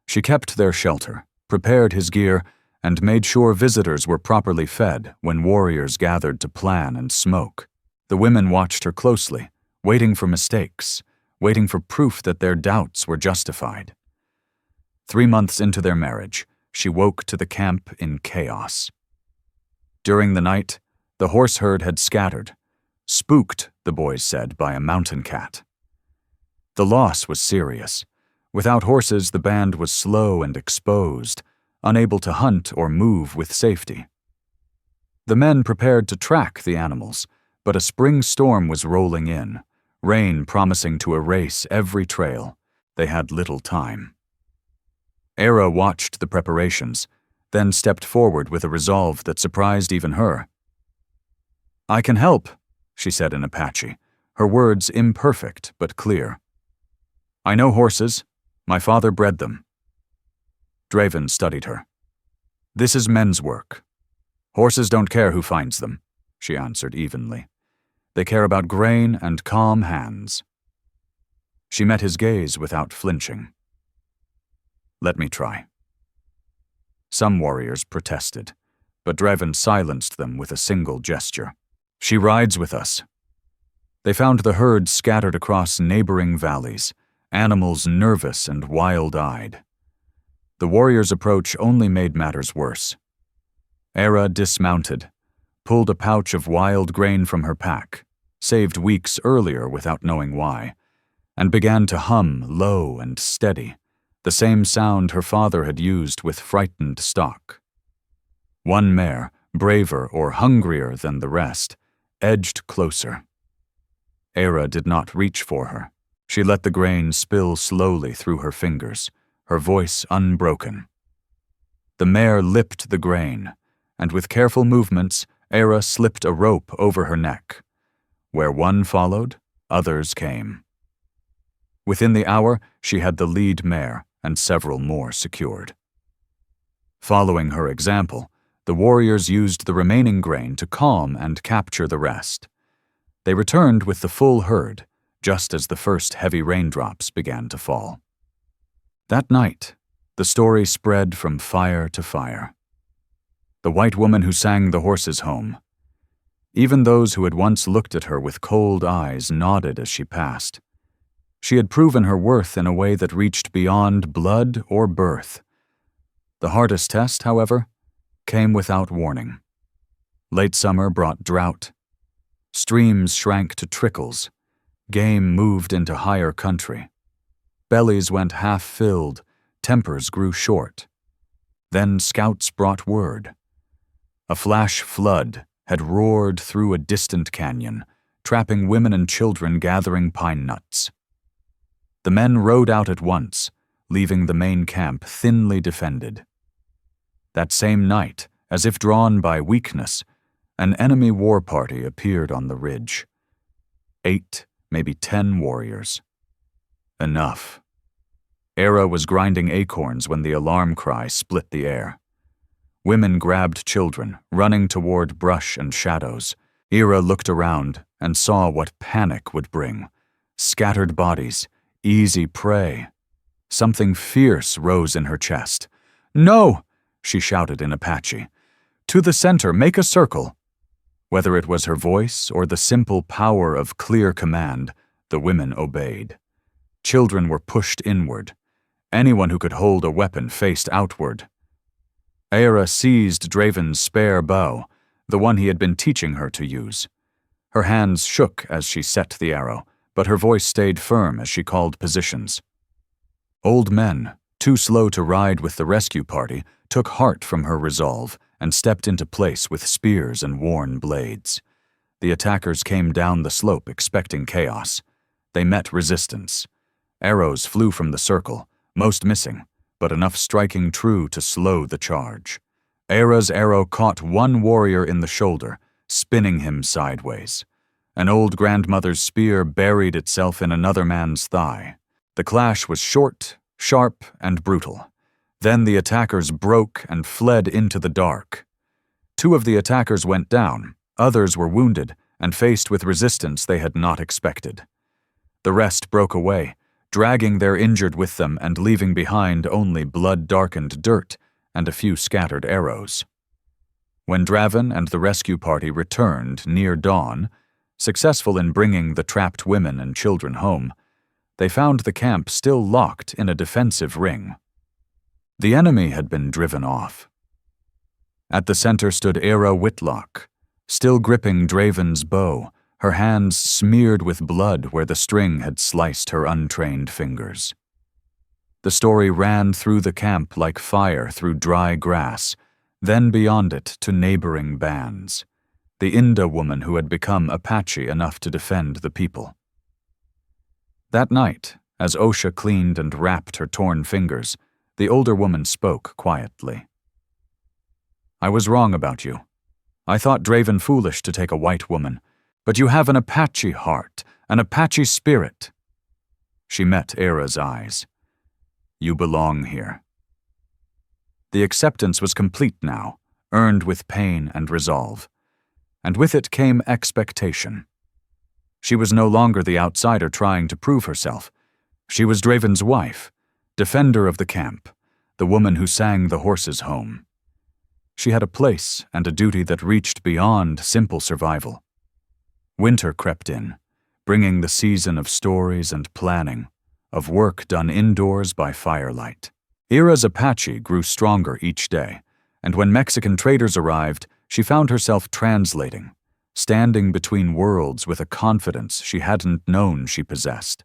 Speaker 1: She kept their shelter, prepared his gear, and made sure visitors were properly fed when warriors gathered to plan and smoke. The women watched her closely, waiting for mistakes, waiting for proof that their doubts were justified. 3 months into their marriage, she woke to the camp in chaos. During the night, the horse herd had scattered, spooked, the boys said, by a mountain cat. The loss was serious. Without horses, the band was slow and exposed, unable to hunt or move with safety. The men prepared to track the animals, but a spring storm was rolling in, rain promising to erase every trail. They had little time. Era watched the preparations, then stepped forward with a resolve that surprised even her. "I can help," she said in Apache, her words imperfect but clear. "I know horses. My father bred them." Draven studied her. "This is men's work. Horses don't care who finds them," she answered evenly. "They care about grain and calm hands." She met his gaze without flinching. "Let me try." Some warriors protested, but Draven silenced them with a single gesture. "She rides with us." They found the herd scattered across neighboring valleys, animals nervous and wild-eyed. The warriors' approach only made matters worse. Era dismounted, pulled a pouch of wild grain from her pack, saved weeks earlier without knowing why, and began to hum low and steady, the same sound her father had used with frightened stock. One mare, braver or hungrier than the rest, edged closer. Era did not reach for her. She let the grain spill slowly through her fingers, her voice unbroken. The mare lipped the grain, and with careful movements, Era slipped a rope over her neck. Where one followed, others came. Within the hour, she had the lead mare and several more secured. Following her example, the warriors used the remaining grain to calm and capture the rest. They returned with the full herd, just as the first heavy raindrops began to fall. That night, the story spread from fire to fire. The white woman who sang the horses home. Even those who had once looked at her with cold eyes nodded as she passed. She had proven her worth in a way that reached beyond blood or birth. The hardest test, however, came without warning. Late summer brought drought. Streams shrank to trickles. Game moved into higher country. Bellies went half-filled, tempers grew short. Then scouts brought word. A flash flood had roared through a distant canyon, trapping women and children gathering pine nuts. The men rode out at once, leaving the main camp thinly defended. That same night, as if drawn by weakness, an enemy war party appeared on the ridge. 8, maybe 10 warriors. Enough. Era was grinding acorns when the alarm cry split the air. Women grabbed children, running toward brush and shadows. Era looked around and saw what panic would bring. Scattered bodies, easy prey. Something fierce rose in her chest. "No!" she shouted in Apache. "To the center, make a circle." Whether it was her voice or the simple power of clear command, the women obeyed. Children were pushed inward. Anyone who could hold a weapon faced outward. Era seized Draven's spare bow, the one he had been teaching her to use. Her hands shook as she set the arrow, but her voice stayed firm as she called positions. Old men, too slow to ride with the rescue party, took heart from her resolve and stepped into place with spears and worn blades. The attackers came down the slope expecting chaos. They met resistance. Arrows flew from the circle, most missing, but enough striking true to slow the charge. Era's arrow caught one warrior in the shoulder, spinning him sideways. An old grandmother's spear buried itself in another man's thigh. The clash was short, sharp, and brutal. Then the attackers broke and fled into the dark. 2 of the attackers went down, others were wounded, and faced with resistance they had not expected. The rest broke away, dragging their injured with them and leaving behind only blood-darkened dirt and a few scattered arrows. When Draven and the rescue party returned near dawn, successful in bringing the trapped women and children home, they found the camp still locked in a defensive ring. The enemy had been driven off. At the center stood Era Whitlock, still gripping Draven's bow, her hands smeared with blood where the string had sliced her untrained fingers. The story ran through the camp like fire through dry grass, then beyond it to neighboring bands. The Inda woman who had become Apache enough to defend the people. That night, as Osha cleaned and wrapped her torn fingers, the older woman spoke quietly. "I was wrong about you. I thought Draven foolish to take a white woman, but you have an Apache heart, an Apache spirit." She met Era's eyes. "You belong here." The acceptance was complete now, earned with pain and resolve. And with it came expectation. She was no longer the outsider trying to prove herself. She was Draven's wife, defender of the camp, the woman who sang the horses home. She had a place and a duty that reached beyond simple survival. Winter crept in, bringing the season of stories and planning, of work done indoors by firelight. Era's Apache grew stronger each day, and when Mexican traders arrived, she found herself translating, standing between worlds with a confidence she hadn't known she possessed.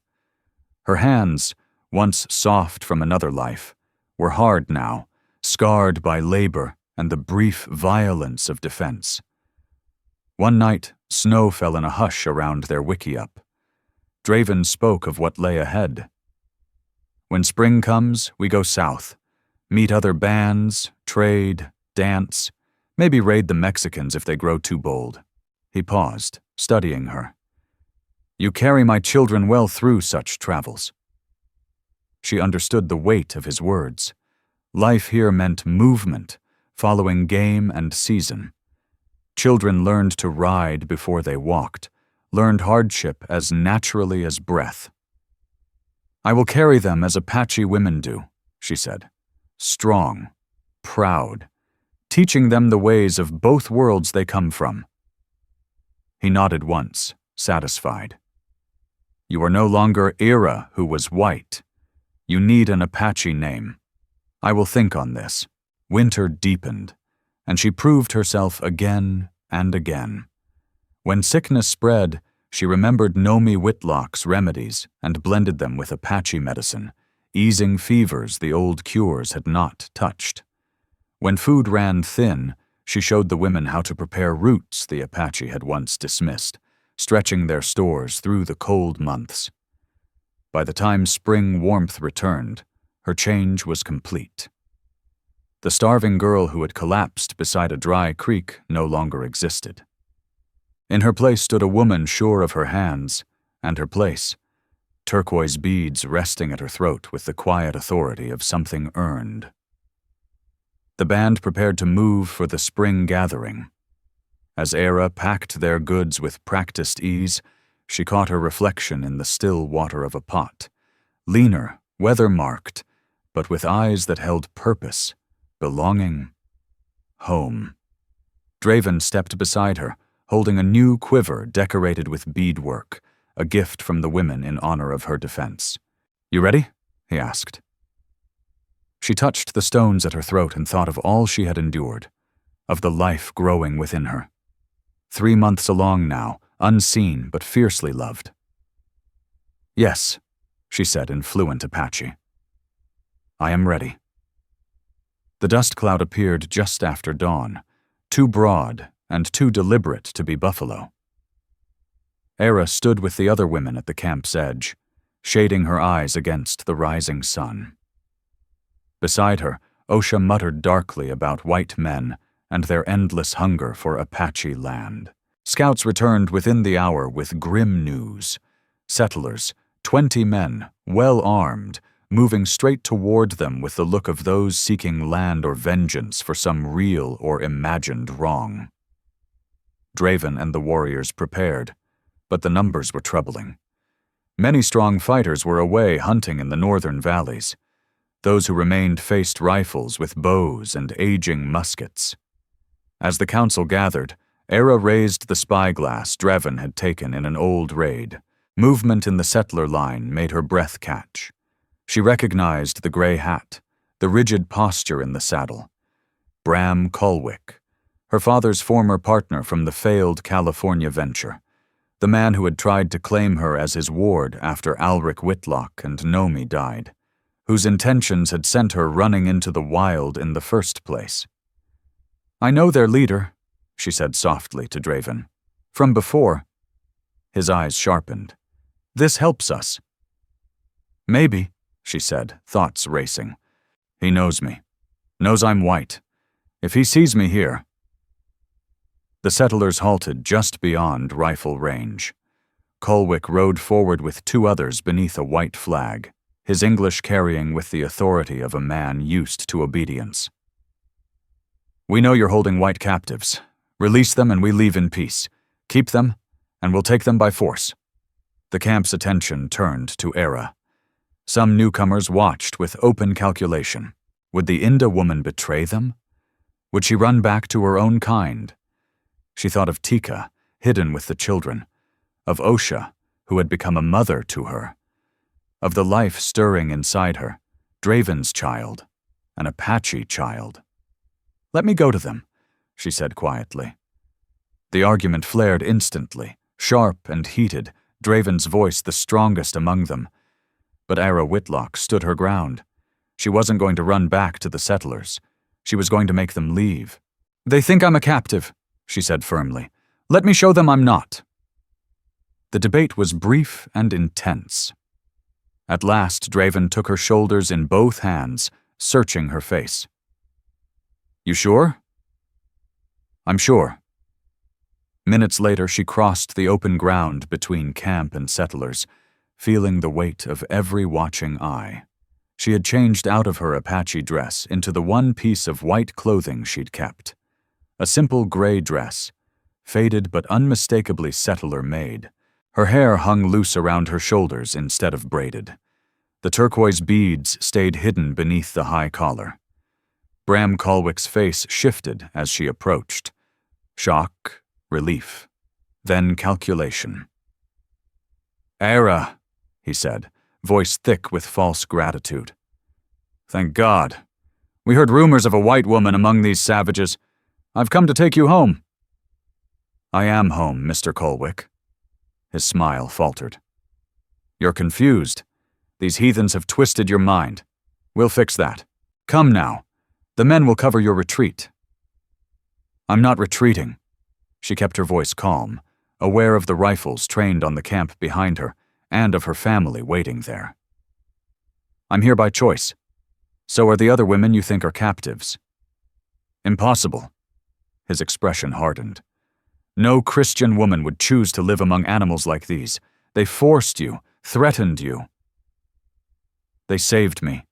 Speaker 1: Her hands, once soft from another life, were hard now, scarred by labor and the brief violence of defense. One night, snow fell in a hush around their wickiup. Draven spoke of what lay ahead. "When spring comes, we go south, meet other bands, trade, dance, maybe raid the Mexicans if they grow too bold." He paused, studying her. "You carry my children well through such travels." She understood the weight of his words. Life here meant movement, following game and season. Children learned to ride before they walked, learned hardship as naturally as breath. "I will carry them as Apache women do," she said. "Strong, proud, teaching them the ways of both worlds they come from." He nodded once, satisfied. "You are no longer Era, who was white. You need an Apache name. I will think on this." Winter deepened, and she proved herself again and again. When sickness spread, she remembered Nomi Whitlock's remedies and blended them with Apache medicine, easing fevers the old cures had not touched. When food ran thin, she showed the women how to prepare roots the Apache had once dismissed, stretching their stores through the cold months. By the time spring warmth returned, her change was complete. The starving girl who had collapsed beside a dry creek no longer existed. In her place stood a woman sure of her hands, and her place, turquoise beads resting at her throat with the quiet authority of something earned. The band prepared to move for the spring gathering. As Era packed their goods with practiced ease, she caught her reflection in the still water of a pot, leaner, weather-marked, but with eyes that held purpose, belonging, home. Draven stepped beside her, holding a new quiver decorated with beadwork, a gift from the women in honor of her defense. "You ready?" he asked. She touched the stones at her throat and thought of all she had endured, of the life growing within her. 3 months along now, unseen but fiercely loved. "Yes," she said in fluent Apache. "I am ready." The dust cloud appeared just after dawn, too broad and too deliberate to be buffalo. Era stood with the other women at the camp's edge, shading her eyes against the rising sun. Beside her, Osha muttered darkly about white men and their endless hunger for Apache land. Scouts returned within the hour with grim news. Settlers, 20 men, well armed, moving straight toward them with the look of those seeking land or vengeance for some real or imagined wrong. Draven and the warriors prepared, but the numbers were troubling. Many strong fighters were away hunting in the northern valleys. Those who remained faced rifles with bows and aging muskets. As the council gathered, Era raised the spyglass Draven had taken in an old raid. Movement in the settler line made her breath catch. She recognized the gray hat, the rigid posture in the saddle. Bram Colwick, her father's former partner from the failed California venture, the man who had tried to claim her as his ward after Alric Whitlock and Nomi died, whose intentions had sent her running into the wild in the first place. "I know their leader," she said softly to Draven. "From before." His eyes sharpened. "This helps us." "Maybe," she said, thoughts racing. "He knows me. Knows I'm white. If he sees me here—" The settlers halted just beyond rifle range. Colwick rode forward with 2 others beneath a white flag, his English carrying with the authority of a man used to obedience. "We know you're holding white captives. Release them and we leave in peace. Keep them, and we'll take them by force." The camp's attention turned to Era. Some newcomers watched with open calculation. Would the Inda woman betray them? Would she run back to her own kind? She thought of Tika, hidden with the children, of Osha, who had become a mother to her, of the life stirring inside her, Draven's child, an Apache child. "Let me go to them," she said quietly. The argument flared instantly, sharp and heated, Draven's voice the strongest among them. But Era Whitlock stood her ground. She wasn't going to run back to the settlers. She was going to make them leave. "They think I'm a captive," she said firmly. "Let me show them I'm not." The debate was brief and intense. At last, Draven took her shoulders in both hands, searching her face. "You sure?" "I'm sure." Minutes later, she crossed the open ground between camp and settlers, feeling the weight of every watching eye. She had changed out of her Apache dress into the one piece of white clothing she'd kept. A simple gray dress, faded but unmistakably settler-made. Her hair hung loose around her shoulders instead of braided. The turquoise beads stayed hidden beneath the high collar. Bram Colwick's face shifted as she approached. Shock, relief, then calculation. "Era," he said, voice thick with false gratitude. "Thank God. We heard rumors of a white woman among these savages. I've come to take you home." "I am home, Mr. Colwick." His smile faltered. "You're confused. These heathens have twisted your mind. We'll fix that. Come now. The men will cover your retreat." "I'm not retreating." She kept her voice calm, aware of the rifles trained on the camp behind her and of her family waiting there. "I'm here by choice. So are the other women you think are captives." "Impossible." His expression hardened. "No Christian woman would choose to live among animals like these. They forced you, threatened you." "They saved me."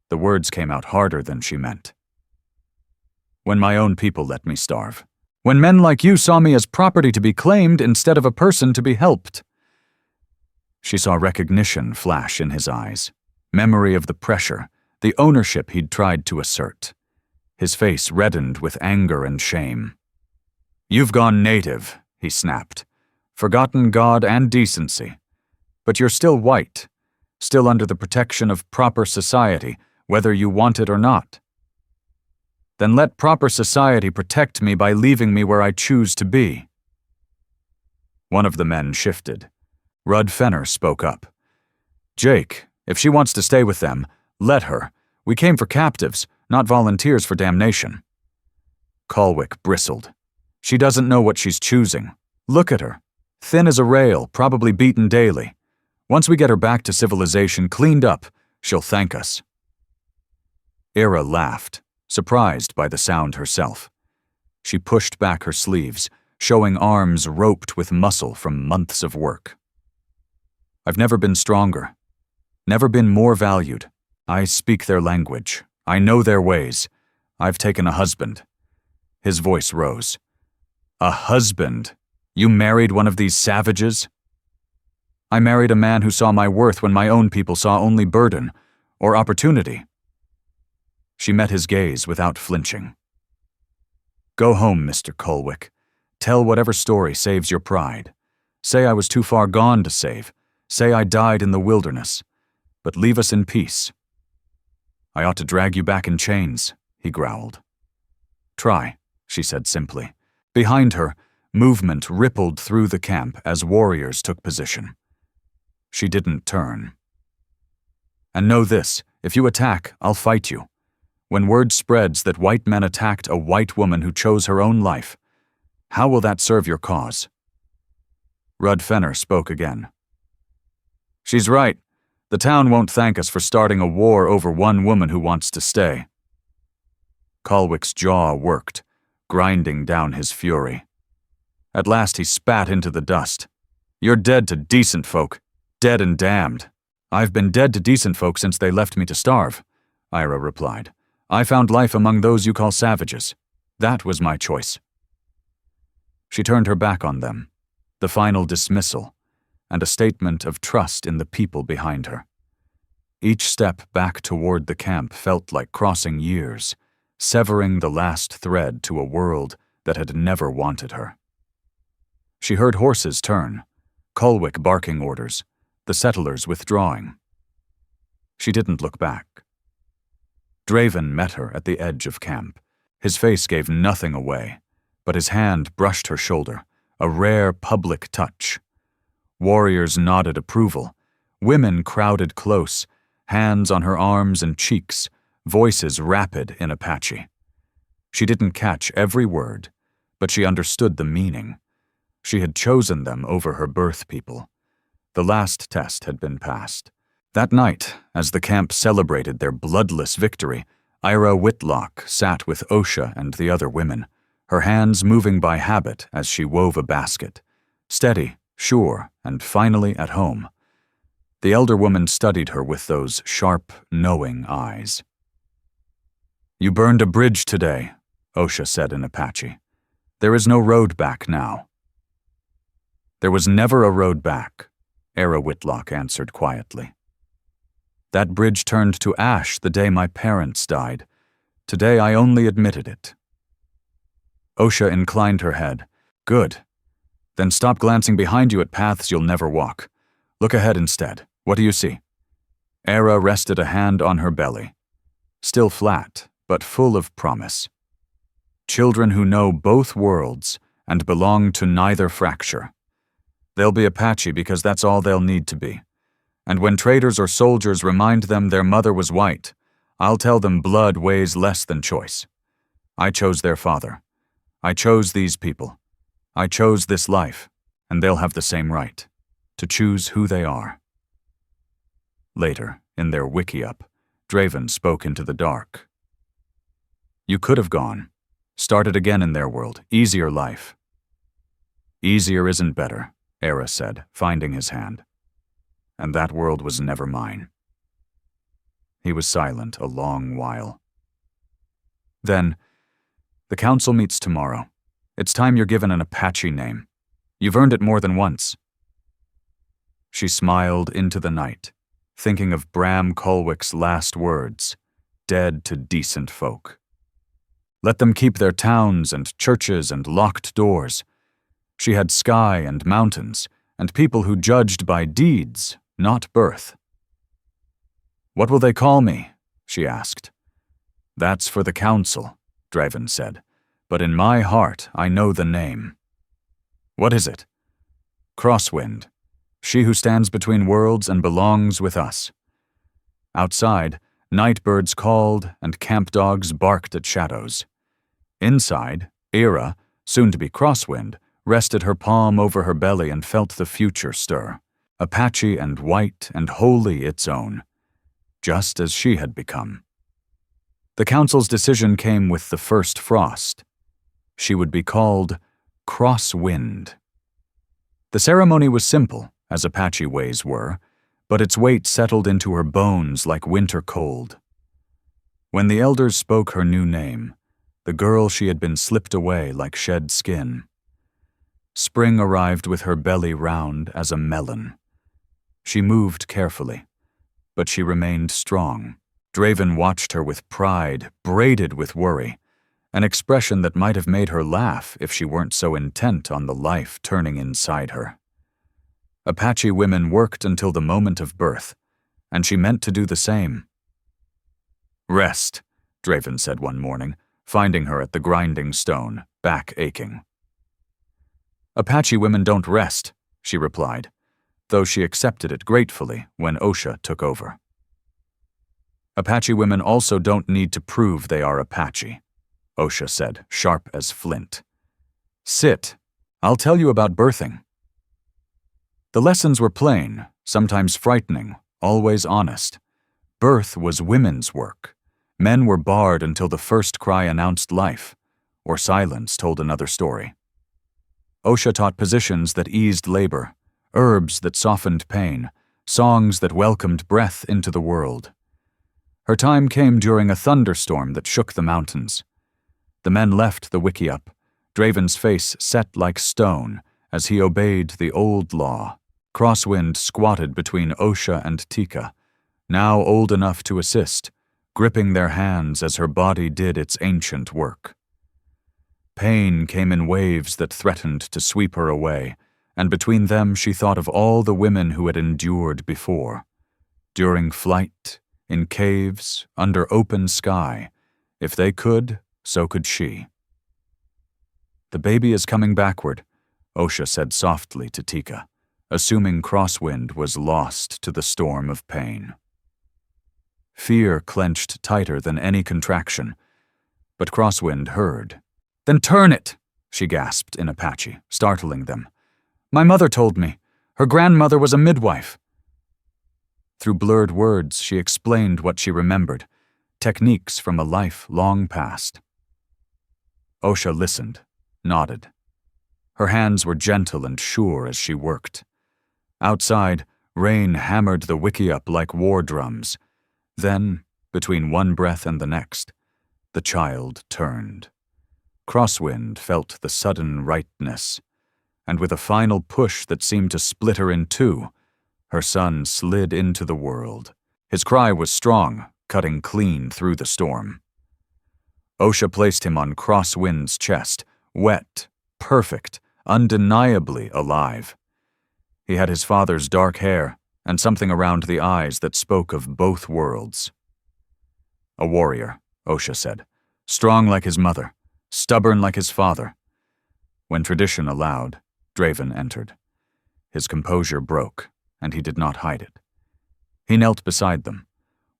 Speaker 1: The words came out harder than she meant. "When my own people let me starve. When men like you saw me as property to be claimed instead of a person to be helped." She saw recognition flash in his eyes, memory of the pressure, the ownership he'd tried to assert. His face reddened with anger and shame. "You've gone native," he snapped. "Forgotten God and decency. But you're still white, still under the protection of proper society, whether you want it or not. Then let proper society protect me by leaving me where I choose to be." One of the men shifted. Rudd Fenner spoke up. "Jake, if she wants to stay with them, let her. We came for captives, not volunteers for damnation." Colwick bristled. "She doesn't know what she's choosing. Look at her. Thin as a rail, probably beaten daily. Once we get her back to civilization cleaned up, she'll thank us." Ira laughed, surprised by the sound herself. She pushed back her sleeves, showing arms roped with muscle from months of work. "I've never been stronger, never been more valued. I speak their language. I know their ways. I've taken a husband." His voice rose. "A husband? You married one of these savages?" "I married a man who saw my worth when my own people saw only burden or opportunity." She met his gaze without flinching. "Go home, Mr. Colwick. Tell whatever story saves your pride. Say I was too far gone to save. Say I died in the wilderness. But leave us in peace." "I ought to drag you back in chains," he growled. "Try," she said simply. Behind her, movement rippled through the camp as warriors took position. She didn't turn. "And know this, if you attack, I'll fight you. When word spreads that white men attacked a white woman who chose her own life, how will that serve your cause?" Rudd Fenner spoke again. "She's right. The town won't thank us for starting a war over one woman who wants to stay." Colwick's jaw worked, grinding down his fury. At last he spat into the dust. "You're dead to decent folk. Dead and damned." "I've been dead to decent folk since they left me to starve," Ira replied. "I found life among those you call savages. That was my choice." She turned her back on them, the final dismissal, and a statement of trust in the people behind her. Each step back toward the camp felt like crossing years, severing the last thread to a world that had never wanted her. She heard horses turn, Colwick barking orders, the settlers withdrawing. She didn't look back. Draven met her at the edge of camp. His face gave nothing away, but his hand brushed her shoulder, a rare public touch. Warriors nodded approval. Women crowded close, hands on her arms and cheeks, voices rapid in Apache. She didn't catch every word, but she understood the meaning. She had chosen them over her birth people. The last test had been passed. That night, as the camp celebrated their bloodless victory, Ira Whitlock sat with Osha and the other women, her hands moving by habit as she wove a basket, steady, sure, and finally at home. The elder woman studied her with those sharp, knowing eyes. "You burned a bridge today," Osha said in Apache. "There is no road back now." "There was never a road back," Ira Whitlock answered quietly. "That bridge turned to ash the day my parents died. Today I only admitted it." Osha inclined her head. "Good. Then stop glancing behind you at paths you'll never walk. Look ahead instead. What do you see?" Ira rested a hand on her belly. Still flat, but full of promise. Children who know both worlds and belong to neither fracture. They'll be Apache because that's all they'll need to be. And when traders or soldiers remind them their mother was white, I'll tell them blood weighs less than choice. I chose their father. I chose these people. I chose this life, and they'll have the same right, to choose who they are. Later, in their wiki-up, Draven spoke into the dark. "You could have gone, started again in their world, easier life." "Easier isn't better," Era said, finding his hand. "And that world was never mine." He was silent a long while. Then, "The council meets tomorrow. It's time you're given an Apache name. You've earned it more than once." She smiled into the night, thinking of Bram Colwick's last words, dead to decent folk. Let them keep their towns and churches and locked doors. She had sky and mountains, and people who judged by deeds, not birth. "What will they call me?" she asked. "That's for the council," Draven said, "but in my heart I know the name." "What is it?" "Crosswind, she who stands between worlds and belongs with us." Outside, night birds called and camp dogs barked at shadows. Inside, Era, soon to be Crosswind, rested her palm over her belly and felt the future stir, Apache and white and wholly its own, just as she had become. The council's decision came with the first frost. She would be called Crosswind. The ceremony was simple, as Apache ways were, but its weight settled into her bones like winter cold. When the elders spoke her new name, the girl she had been slipped away like shed skin. Spring arrived with her belly round as a melon. She moved carefully, but she remained strong. Draven watched her with pride, braided with worry, an expression that might have made her laugh if she weren't so intent on the life turning inside her. Apache women worked until the moment of birth, and she meant to do the same. "Rest," Draven said one morning, finding her at the grinding stone, back aching. "Apache women don't rest," she replied, though she accepted it gratefully when Osha took over. "Apache women also don't need to prove they are Apache," Osha said, sharp as flint. "Sit. I'll tell you about birthing." The lessons were plain, sometimes frightening, always honest. Birth was women's work. Men were barred until the first cry announced life, or silence told another story. Osha taught positions that eased labor, herbs that softened pain, songs that welcomed breath into the world. Her time came during a thunderstorm that shook the mountains. The men left the wickiup, Draven's face set like stone as he obeyed the old law. Crosswind squatted between Osha and Tika, now old enough to assist, gripping their hands as her body did its ancient work. Pain came in waves that threatened to sweep her away, and between them she thought of all the women who had endured before. During flight, in caves, under open sky, if they could, so could she. "The baby is coming backward," Osha said softly to Tika, assuming Crosswind was lost to the storm of pain. Fear clenched tighter than any contraction, but Crosswind heard. "Then turn it," she gasped in Apache, startling them. "My mother told me. Her grandmother was a midwife." Through blurred words, she explained what she remembered, techniques from a life long past. Osha listened, nodded. Her hands were gentle and sure as she worked. Outside, rain hammered the wickiup like war drums. Then, between one breath and the next, the child turned. Crosswind felt the sudden rightness, and with a final push that seemed to split her in two, her son slid into the world. His cry was strong, cutting clean through the storm. Osha placed him on Crosswind's chest, wet, perfect, undeniably alive. He had his father's dark hair and something around the eyes that spoke of both worlds. "A warrior," Osha said, "strong like his mother, stubborn like his father." When tradition allowed, Draven entered. His composure broke, and he did not hide it. He knelt beside them,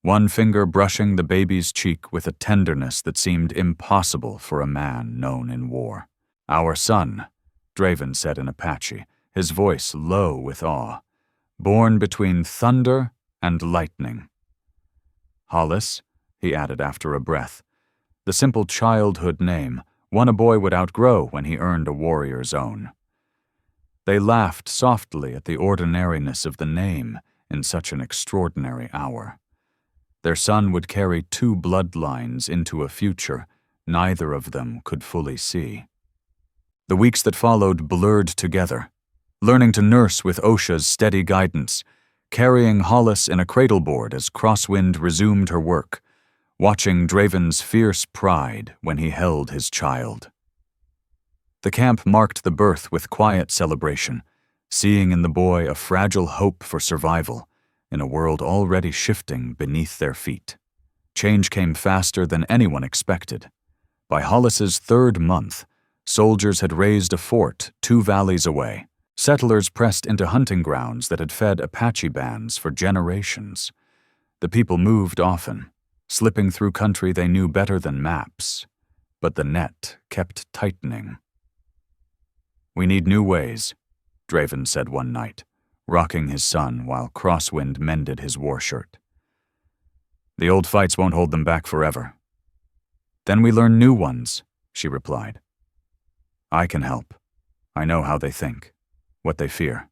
Speaker 1: one finger brushing the baby's cheek with a tenderness that seemed impossible for a man known in war. "Our son," Draven said in Apache, his voice low with awe, "born between thunder and lightning." "Hollis," he added after a breath, the simple childhood name, one a boy would outgrow when he earned a warrior's own. They laughed softly at the ordinariness of the name in such an extraordinary hour. Their son would carry two bloodlines into a future neither of them could fully see. The weeks that followed blurred together, learning to nurse with Osha's steady guidance, carrying Hollis in a cradleboard as Crosswind resumed her work, watching Draven's fierce pride when he held his child. The camp marked the birth with quiet celebration, seeing in the boy a fragile hope for survival in a world already shifting beneath their feet. Change came faster than anyone expected. By Hollis's third month, soldiers had raised a fort 2 valleys away. Settlers pressed into hunting grounds that had fed Apache bands for generations. The people moved often, slipping through country they knew better than maps, but the net kept tightening. "We need new ways," Draven said one night, rocking his son while Crosswind mended his war shirt. "The old fights won't hold them back forever." "Then we learn new ones," she replied. "I can help. I know how they think, what they fear."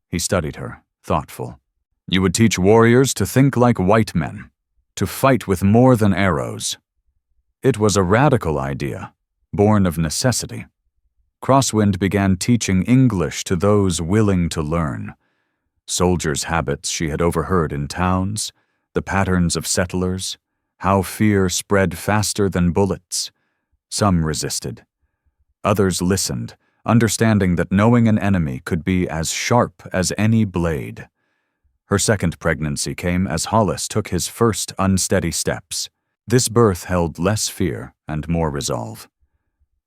Speaker 1: He studied her, thoughtful. "You would teach warriors to think like white men, to fight with more than arrows." It was a radical idea, born of necessity. Crosswind began teaching English to those willing to learn. Soldiers' habits she had overheard in towns, the patterns of settlers, how fear spread faster than bullets. Some resisted. Others listened, understanding that knowing an enemy could be as sharp as any blade. Her second pregnancy came as Hollis took his first unsteady steps. This birth held less fear and more resolve.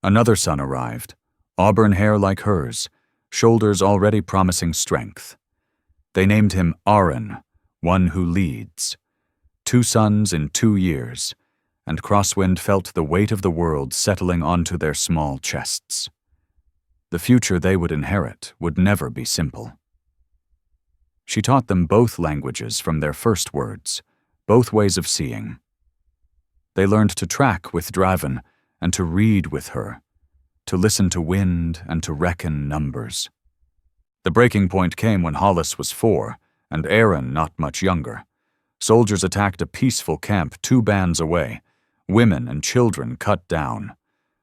Speaker 1: Another son arrived, auburn hair like hers, shoulders already promising strength. They named him Aaron, one who leads. 2 sons in 2 years, and Crosswind felt the weight of the world settling onto their small chests. The future they would inherit would never be simple. She taught them both languages from their first words, both ways of seeing. They learned to track with Draven and to read with her, to listen to wind and to reckon numbers. The breaking point came when Hollis was 4 and Aaron not much younger. Soldiers attacked a peaceful camp 2 bands away, women and children cut down.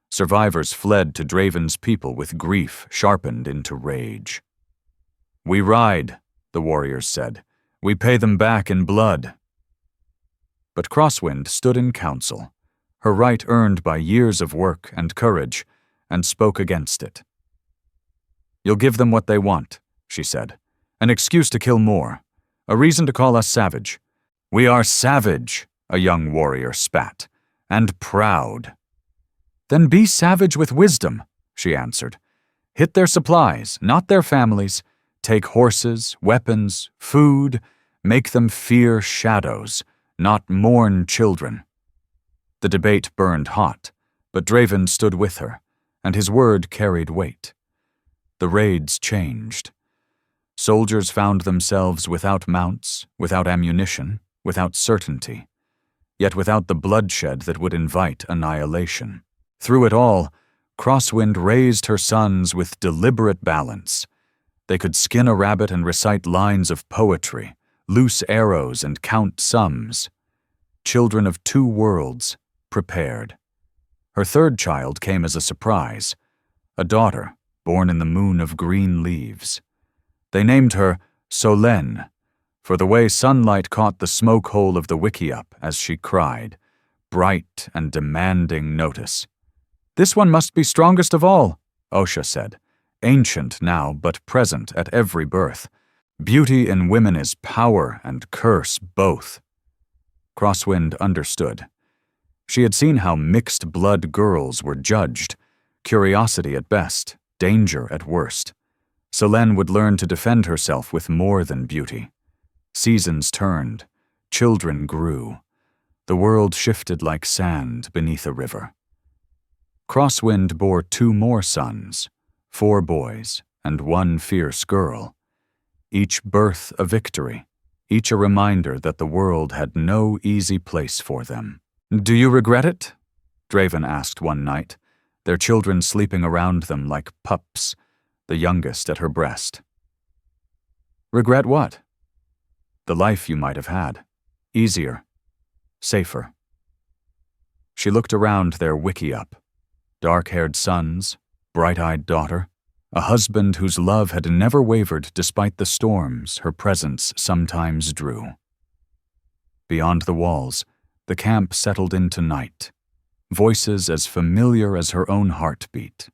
Speaker 1: Survivors fled to Draven's people with grief sharpened into rage. "We ride," the warriors said. "We pay them back in blood." But Crosswind stood in council, her right earned by years of work and courage, and spoke against it. "You'll give them what they want," she said. "An excuse to kill more. A reason to call us savage." "We are savage," a young warrior spat, "and proud." "Then be savage with wisdom," she answered. "Hit their supplies, not their families. Take horses, weapons, food. Make them fear shadows, not mourn children." The debate burned hot, but Draven stood with her, and his word carried weight. The raids changed. Soldiers found themselves without mounts, without ammunition, without certainty, yet without the bloodshed that would invite annihilation. Through it all, Crosswind raised her sons with deliberate balance. They could skin a rabbit and recite lines of poetry, loose arrows and count sums. Children of 2 worlds, prepared. Her third child came as a surprise, a daughter born in the moon of green leaves. They named her Solène, for the way sunlight caught the smoke hole of the wickiup as she cried, bright and demanding notice. "This one must be strongest of all," Osha said, ancient now but present at every birth. "Beauty in women is power and curse both." Crosswind understood. She had seen how mixed-blood girls were judged, curiosity at best, danger at worst. Solène would learn to defend herself with more than beauty. Seasons turned, children grew. The world shifted like sand beneath a river. Crosswind bore 2 more sons, 4 boys, and 1 fierce girl. Each birth a victory, each a reminder that the world had no easy place for them. "Do you regret it?" Draven asked one night, their children sleeping around them like pups, the youngest at her breast. "Regret what?" "The life you might have had. Easier. Safer." She looked around their wickiup. Dark-haired sons, bright-eyed daughter, a husband whose love had never wavered despite the storms her presence sometimes drew. Beyond the walls, the camp settled into night, voices as familiar as her own heartbeat.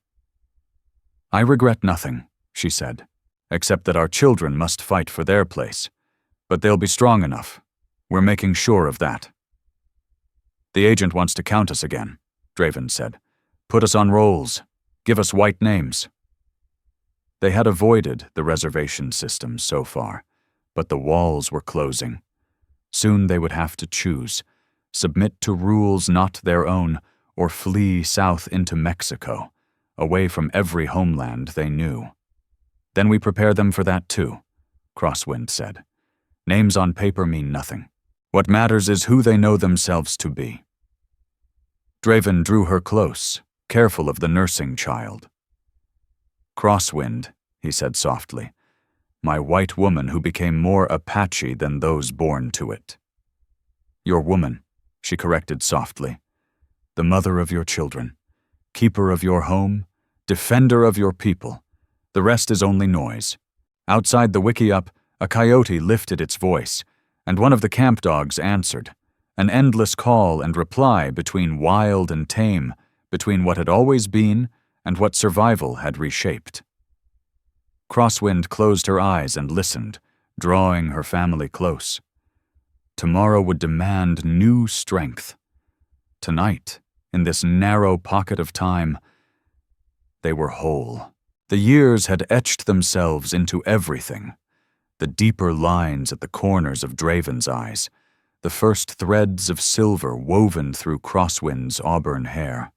Speaker 1: "I regret nothing," she said, "except that our children must fight for their place. But they'll be strong enough. We're making sure of that." "The agent wants to count us again," Draven said. "Put us on rolls. Give us white names." They had avoided the reservation system so far, but the walls were closing. Soon they would have to choose, submit to rules not their own, or flee south into Mexico, away from every homeland they knew. Then we prepare them for that too, Crosswind said. Names on paper mean nothing. What matters is who they know themselves to be. Draven drew her close, careful of the nursing child. Crosswind, he said softly, my white woman who became more Apache than those born to it. Your woman, she corrected softly. The mother of your children, keeper of your home, defender of your people. The rest is only noise. Outside the wickiup, a coyote lifted its voice, and one of the camp dogs answered, an endless call and reply between wild and tame, between what had always been and what survival had reshaped. Crosswind closed her eyes and listened, drawing her family close. Tomorrow would demand new strength. Tonight, in this narrow pocket of time, they were whole. The years had etched themselves into everything. The deeper lines at the corners of Draven's eyes, the first threads of silver woven through Crosswind's auburn hair.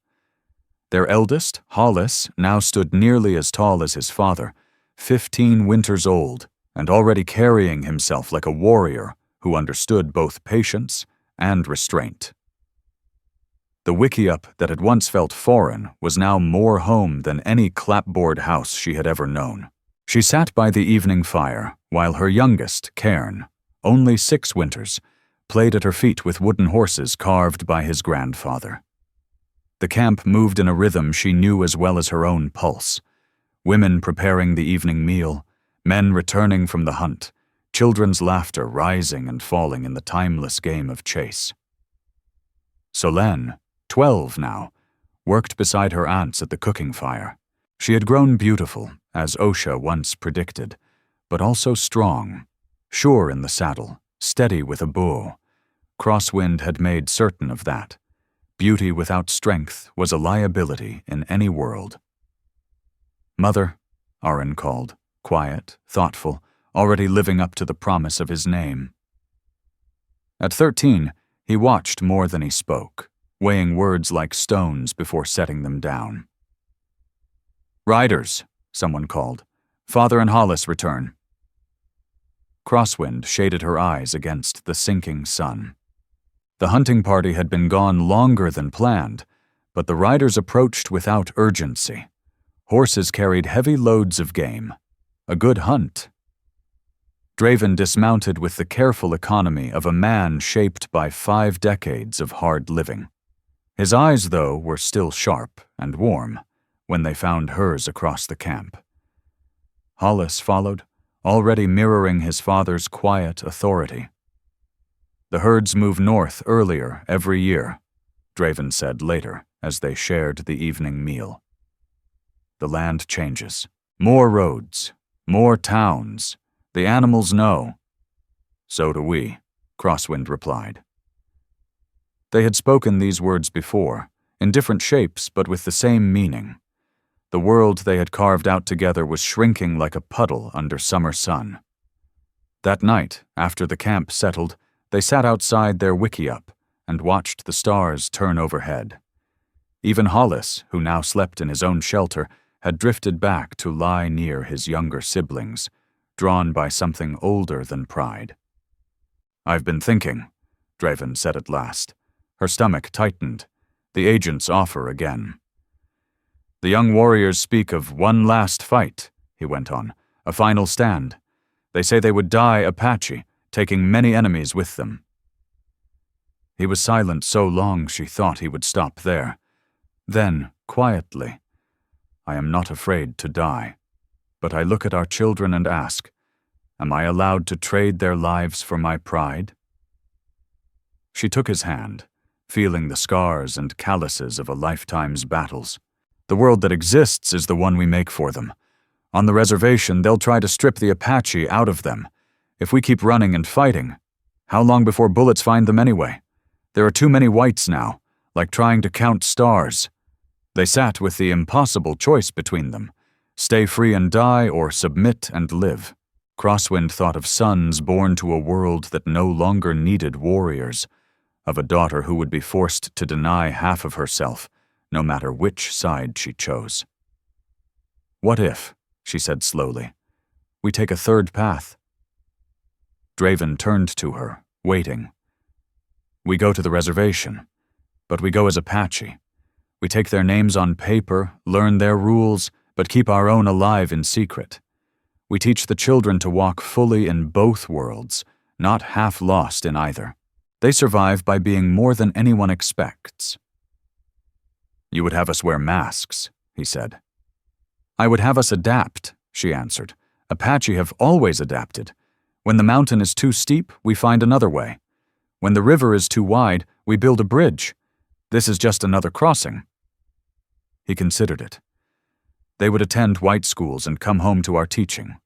Speaker 1: Their eldest, Hollis, now stood nearly as tall as his father, 15 winters old, and already carrying himself like a warrior who understood both patience and restraint. The wickiup that had once felt foreign was now more home than any clapboard house she had ever known. She sat by the evening fire, while her youngest, Cairn, only 6 winters, played at her feet with wooden horses carved by his grandfather. The camp moved in a rhythm she knew as well as her own pulse. Women preparing the evening meal, men returning from the hunt, children's laughter rising and falling in the timeless game of chase. Solène, 12 now, worked beside her aunts at the cooking fire. She had grown beautiful, as Osha once predicted, but also strong, sure in the saddle, steady with a bow. Crosswind had made certain of that. Beauty without strength was a liability in any world. Mother, Arin called, quiet, thoughtful, already living up to the promise of his name. At 13, he watched more than he spoke, weighing words like stones before setting them down. Riders, someone called. Father and Hollis return. Crosswind shaded her eyes against the sinking sun. The hunting party had been gone longer than planned, but the riders approached without urgency. Horses carried heavy loads of game. A good hunt. Draven dismounted with the careful economy of a man shaped by 5 decades of hard living. His eyes, though, were still sharp and warm when they found hers across the camp. Hollis followed, already mirroring his father's quiet authority. The herds move north earlier every year, Draven said later as they shared the evening meal. The land changes. More roads, more towns. The animals know. So do we, Crosswind replied. They had spoken these words before, in different shapes but with the same meaning. The world they had carved out together was shrinking like a puddle under summer sun. That night, after the camp settled, they sat outside their wickiup and watched the stars turn overhead. Even Hollis, who now slept in his own shelter, had drifted back to lie near his younger siblings, drawn by something older than pride. I've been thinking, Draven said at last. Her stomach tightened. The agent's offer again. The young warriors speak of one last fight, he went on, a final stand. They say they would die Apache, taking many enemies with them. He was silent so long she thought he would stop there. Then, quietly, I am not afraid to die, but I look at our children and ask, am I allowed to trade their lives for my pride? She took his hand, feeling the scars and calluses of a lifetime's battles. The world that exists is the one we make for them. On the reservation, they'll try to strip the Apache out of them. If we keep running and fighting, how long before bullets find them anyway? There are too many whites now, like trying to count stars. They sat with the impossible choice between them, stay free and die or submit and live. Crosswind thought of sons born to a world that no longer needed warriors, of a daughter who would be forced to deny half of herself, no matter which side she chose. "What if," she said slowly, "we take a third path?" Draven turned to her, waiting. "We go to the reservation, but we go as Apache. We take their names on paper, learn their rules, but keep our own alive in secret. We teach the children to walk fully in both worlds, not half lost in either. They survive by being more than anyone expects." "You would have us wear masks," he said. "I would have us adapt," she answered. "Apache have always adapted. When the mountain is too steep, we find another way. When the river is too wide, we build a bridge. This is just another crossing." He considered it. They would attend white schools and come home to our teaching,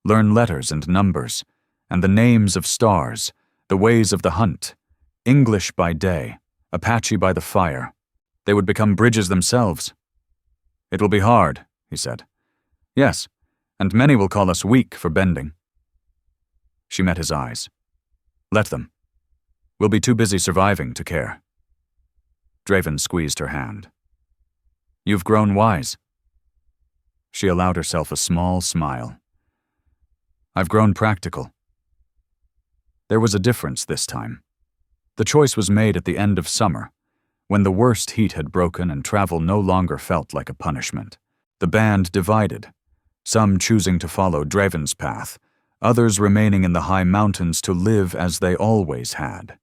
Speaker 1: learn letters and numbers, and the names of stars, the ways of the hunt, English by day, Apache by the fire. They would become bridges themselves. "It will be hard," he said. "Yes, and many will call us weak for bending." She met his eyes. "Let them. We'll be too busy surviving to care." Draven squeezed her hand. "You've grown wise." She allowed herself a small smile. "I've grown practical." There was a difference this time. The choice was made at the end of summer, when the worst heat had broken and travel no longer felt like a punishment. The band divided, some choosing to follow Draven's path, others remaining in the high mountains to live as they always had.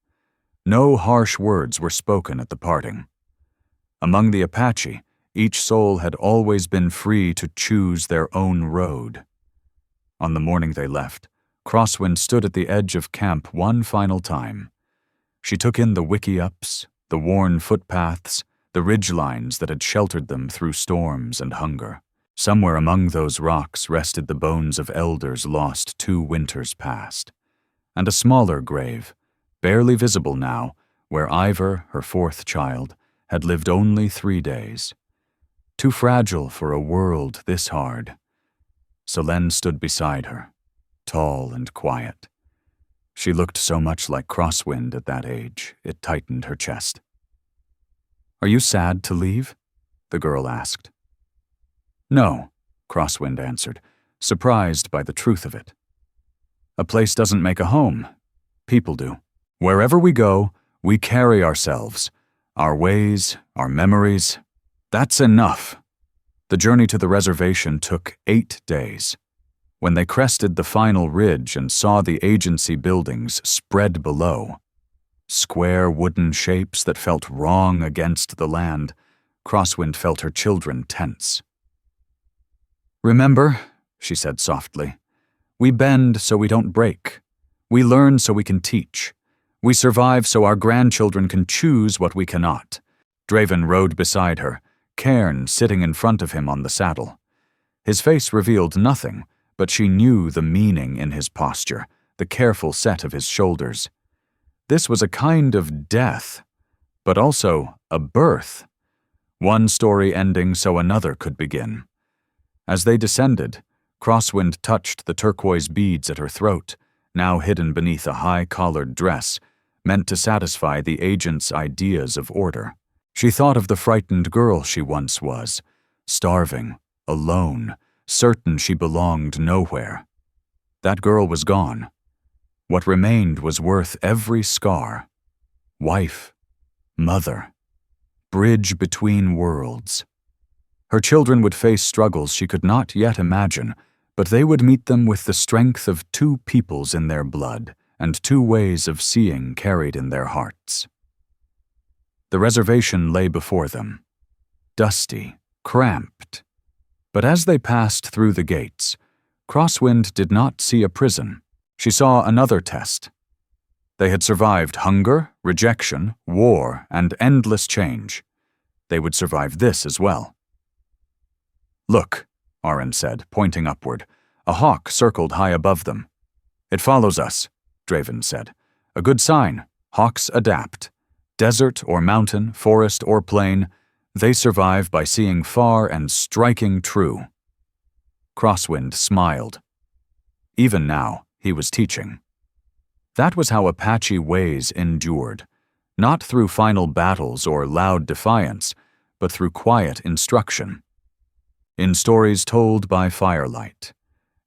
Speaker 1: No harsh words were spoken at the parting. Among the Apache, each soul had always been free to choose their own road. On the morning they left, Crosswind stood at the edge of camp one final time. She took in the wiki-ups, the worn footpaths, the ridgelines that had sheltered them through storms and hunger. Somewhere among those rocks rested the bones of elders lost 2 winters past, and a smaller grave, barely visible now, where Ivor, her 4th child, had lived only 3 days. Too fragile for a world this hard. Selene stood beside her, tall and quiet. She looked so much like Crosswind at that age, it tightened her chest. "Are you sad to leave?" the girl asked. "No," Crosswind answered, surprised by the truth of it. "A place doesn't make a home. People do. Wherever we go, we carry ourselves, our ways, our memories. That's enough." The journey to the reservation took 8 days. When they crested the final ridge and saw the agency buildings spread below, square wooden shapes that felt wrong against the land, Crosswind felt her children tense. "Remember," she said softly, "we bend so we don't break. We learn so we can teach. We survive so our grandchildren can choose what we cannot." Draven rode beside her, Cairn sitting in front of him on the saddle. His face revealed nothing, but she knew the meaning in his posture, the careful set of his shoulders. This was a kind of death, but also a birth. One story ending so another could begin. As they descended, Crosswind touched the turquoise beads at her throat, now hidden beneath a high-collared dress, meant to satisfy the agent's ideas of order. She thought of the frightened girl she once was, starving, alone, certain she belonged nowhere. That girl was gone. What remained was worth every scar. Wife, mother, bridge between worlds. Her children would face struggles she could not yet imagine, but they would meet them with the strength of 2 peoples in their blood and 2 ways of seeing carried in their hearts. The reservation lay before them, dusty, cramped. But as they passed through the gates, Crosswind did not see a prison. She saw another test. They had survived hunger, rejection, war, and endless change. They would survive this as well. "Look," Arin said, pointing upward. A hawk circled high above them. "It follows us," Draven said. "A good sign. Hawks adapt. Desert or mountain, forest or plain, they survive by seeing far and striking true." Crosswind smiled. Even now, he was teaching. That was how Apache ways endured, not through final battles or loud defiance, but through quiet instruction. in stories told by firelight,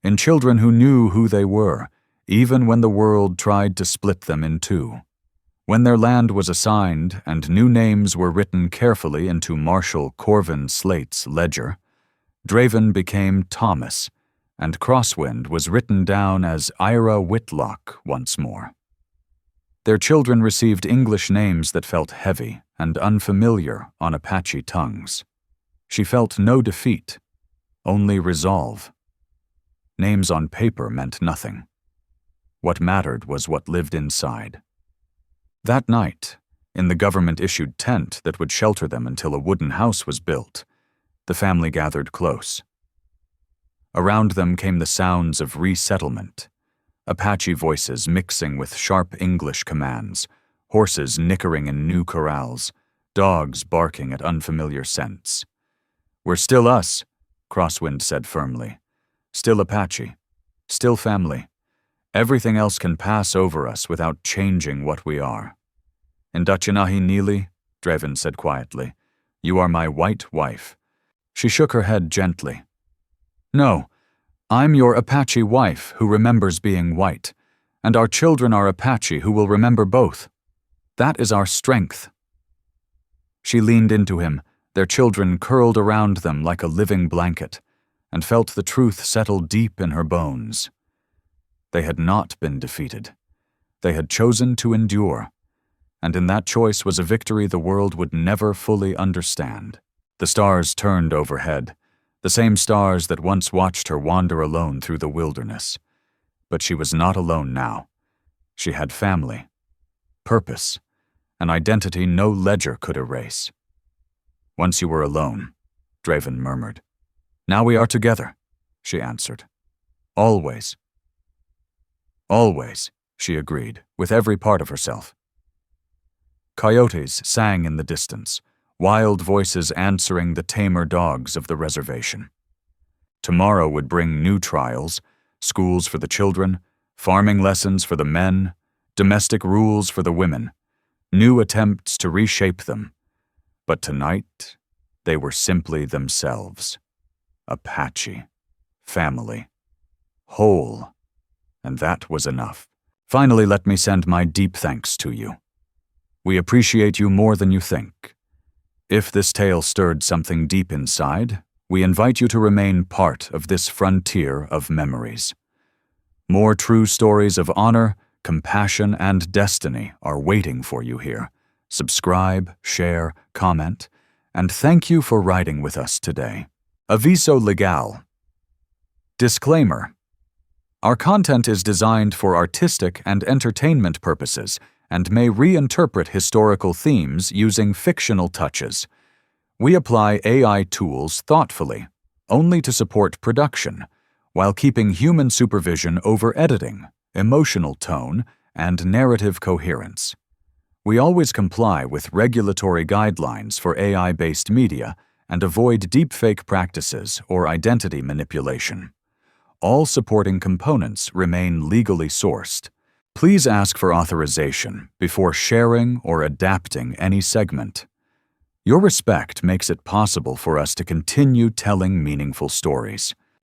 Speaker 1: in children who knew who they were, even when the world tried to split them in two. When their land was assigned and new names were written carefully into Marshal Corvin Slate's ledger, Draven became Thomas, and Crosswind was written down as Ira Whitlock once more. Their children received English names that felt heavy and unfamiliar on Apache tongues. She felt no defeat, only resolve. Names on paper meant nothing. What mattered was what lived inside. That night, in the government-issued tent that would shelter them until a wooden house was built, the family gathered close. Around them came the sounds of resettlement, Apache voices mixing with sharp English commands, horses nickering in new corrals, dogs barking at unfamiliar scents. "We're still us," Crosswind said firmly. "Still Apache. Still family. Everything else can pass over us without changing what we are." "Indachinahi Neely," Draven said quietly, "you are my white wife." She shook her head gently. "No, I'm your Apache wife who remembers being white, and our children are Apache who will remember both. That is our strength." She leaned into him, their children curled around them like a living blanket, and felt the truth settle deep in her bones. They had not been defeated. They had chosen to endure, and in that choice was a victory the world would never fully understand. The stars turned overhead, the same stars that once watched her wander alone through the wilderness. But she was not alone now. She had family, purpose, an identity no ledger could erase. "Once you were alone," Draven murmured. "Now we are together," she answered. "Always." "Always," she agreed, with every part of herself. Coyotes sang in the distance, wild voices answering the tamer dogs of the reservation. Tomorrow would bring new trials, schools for the children, farming lessons for the men, domestic rules for the women, new attempts to reshape them. But tonight, they were simply themselves. Apache. Family. Whole. And that was enough. Finally, let me send my deep thanks to you. We appreciate you more than you think. If this tale stirred something deep inside, we invite you to remain part of this frontier of memories. More true stories of honor, compassion, and destiny are waiting for you here. Subscribe, share, comment, and thank you for riding with us today. Aviso legal. Disclaimer. Our content is designed for artistic and entertainment purposes and may reinterpret historical themes using fictional touches. We apply AI tools thoughtfully, only to support production, while keeping human supervision over editing, emotional tone, and narrative coherence. We always comply with regulatory guidelines for AI-based media and avoid deepfake practices or identity manipulation. All supporting components remain legally sourced. Please ask for authorization before sharing or adapting any segment. Your respect makes it possible for us to continue telling meaningful stories.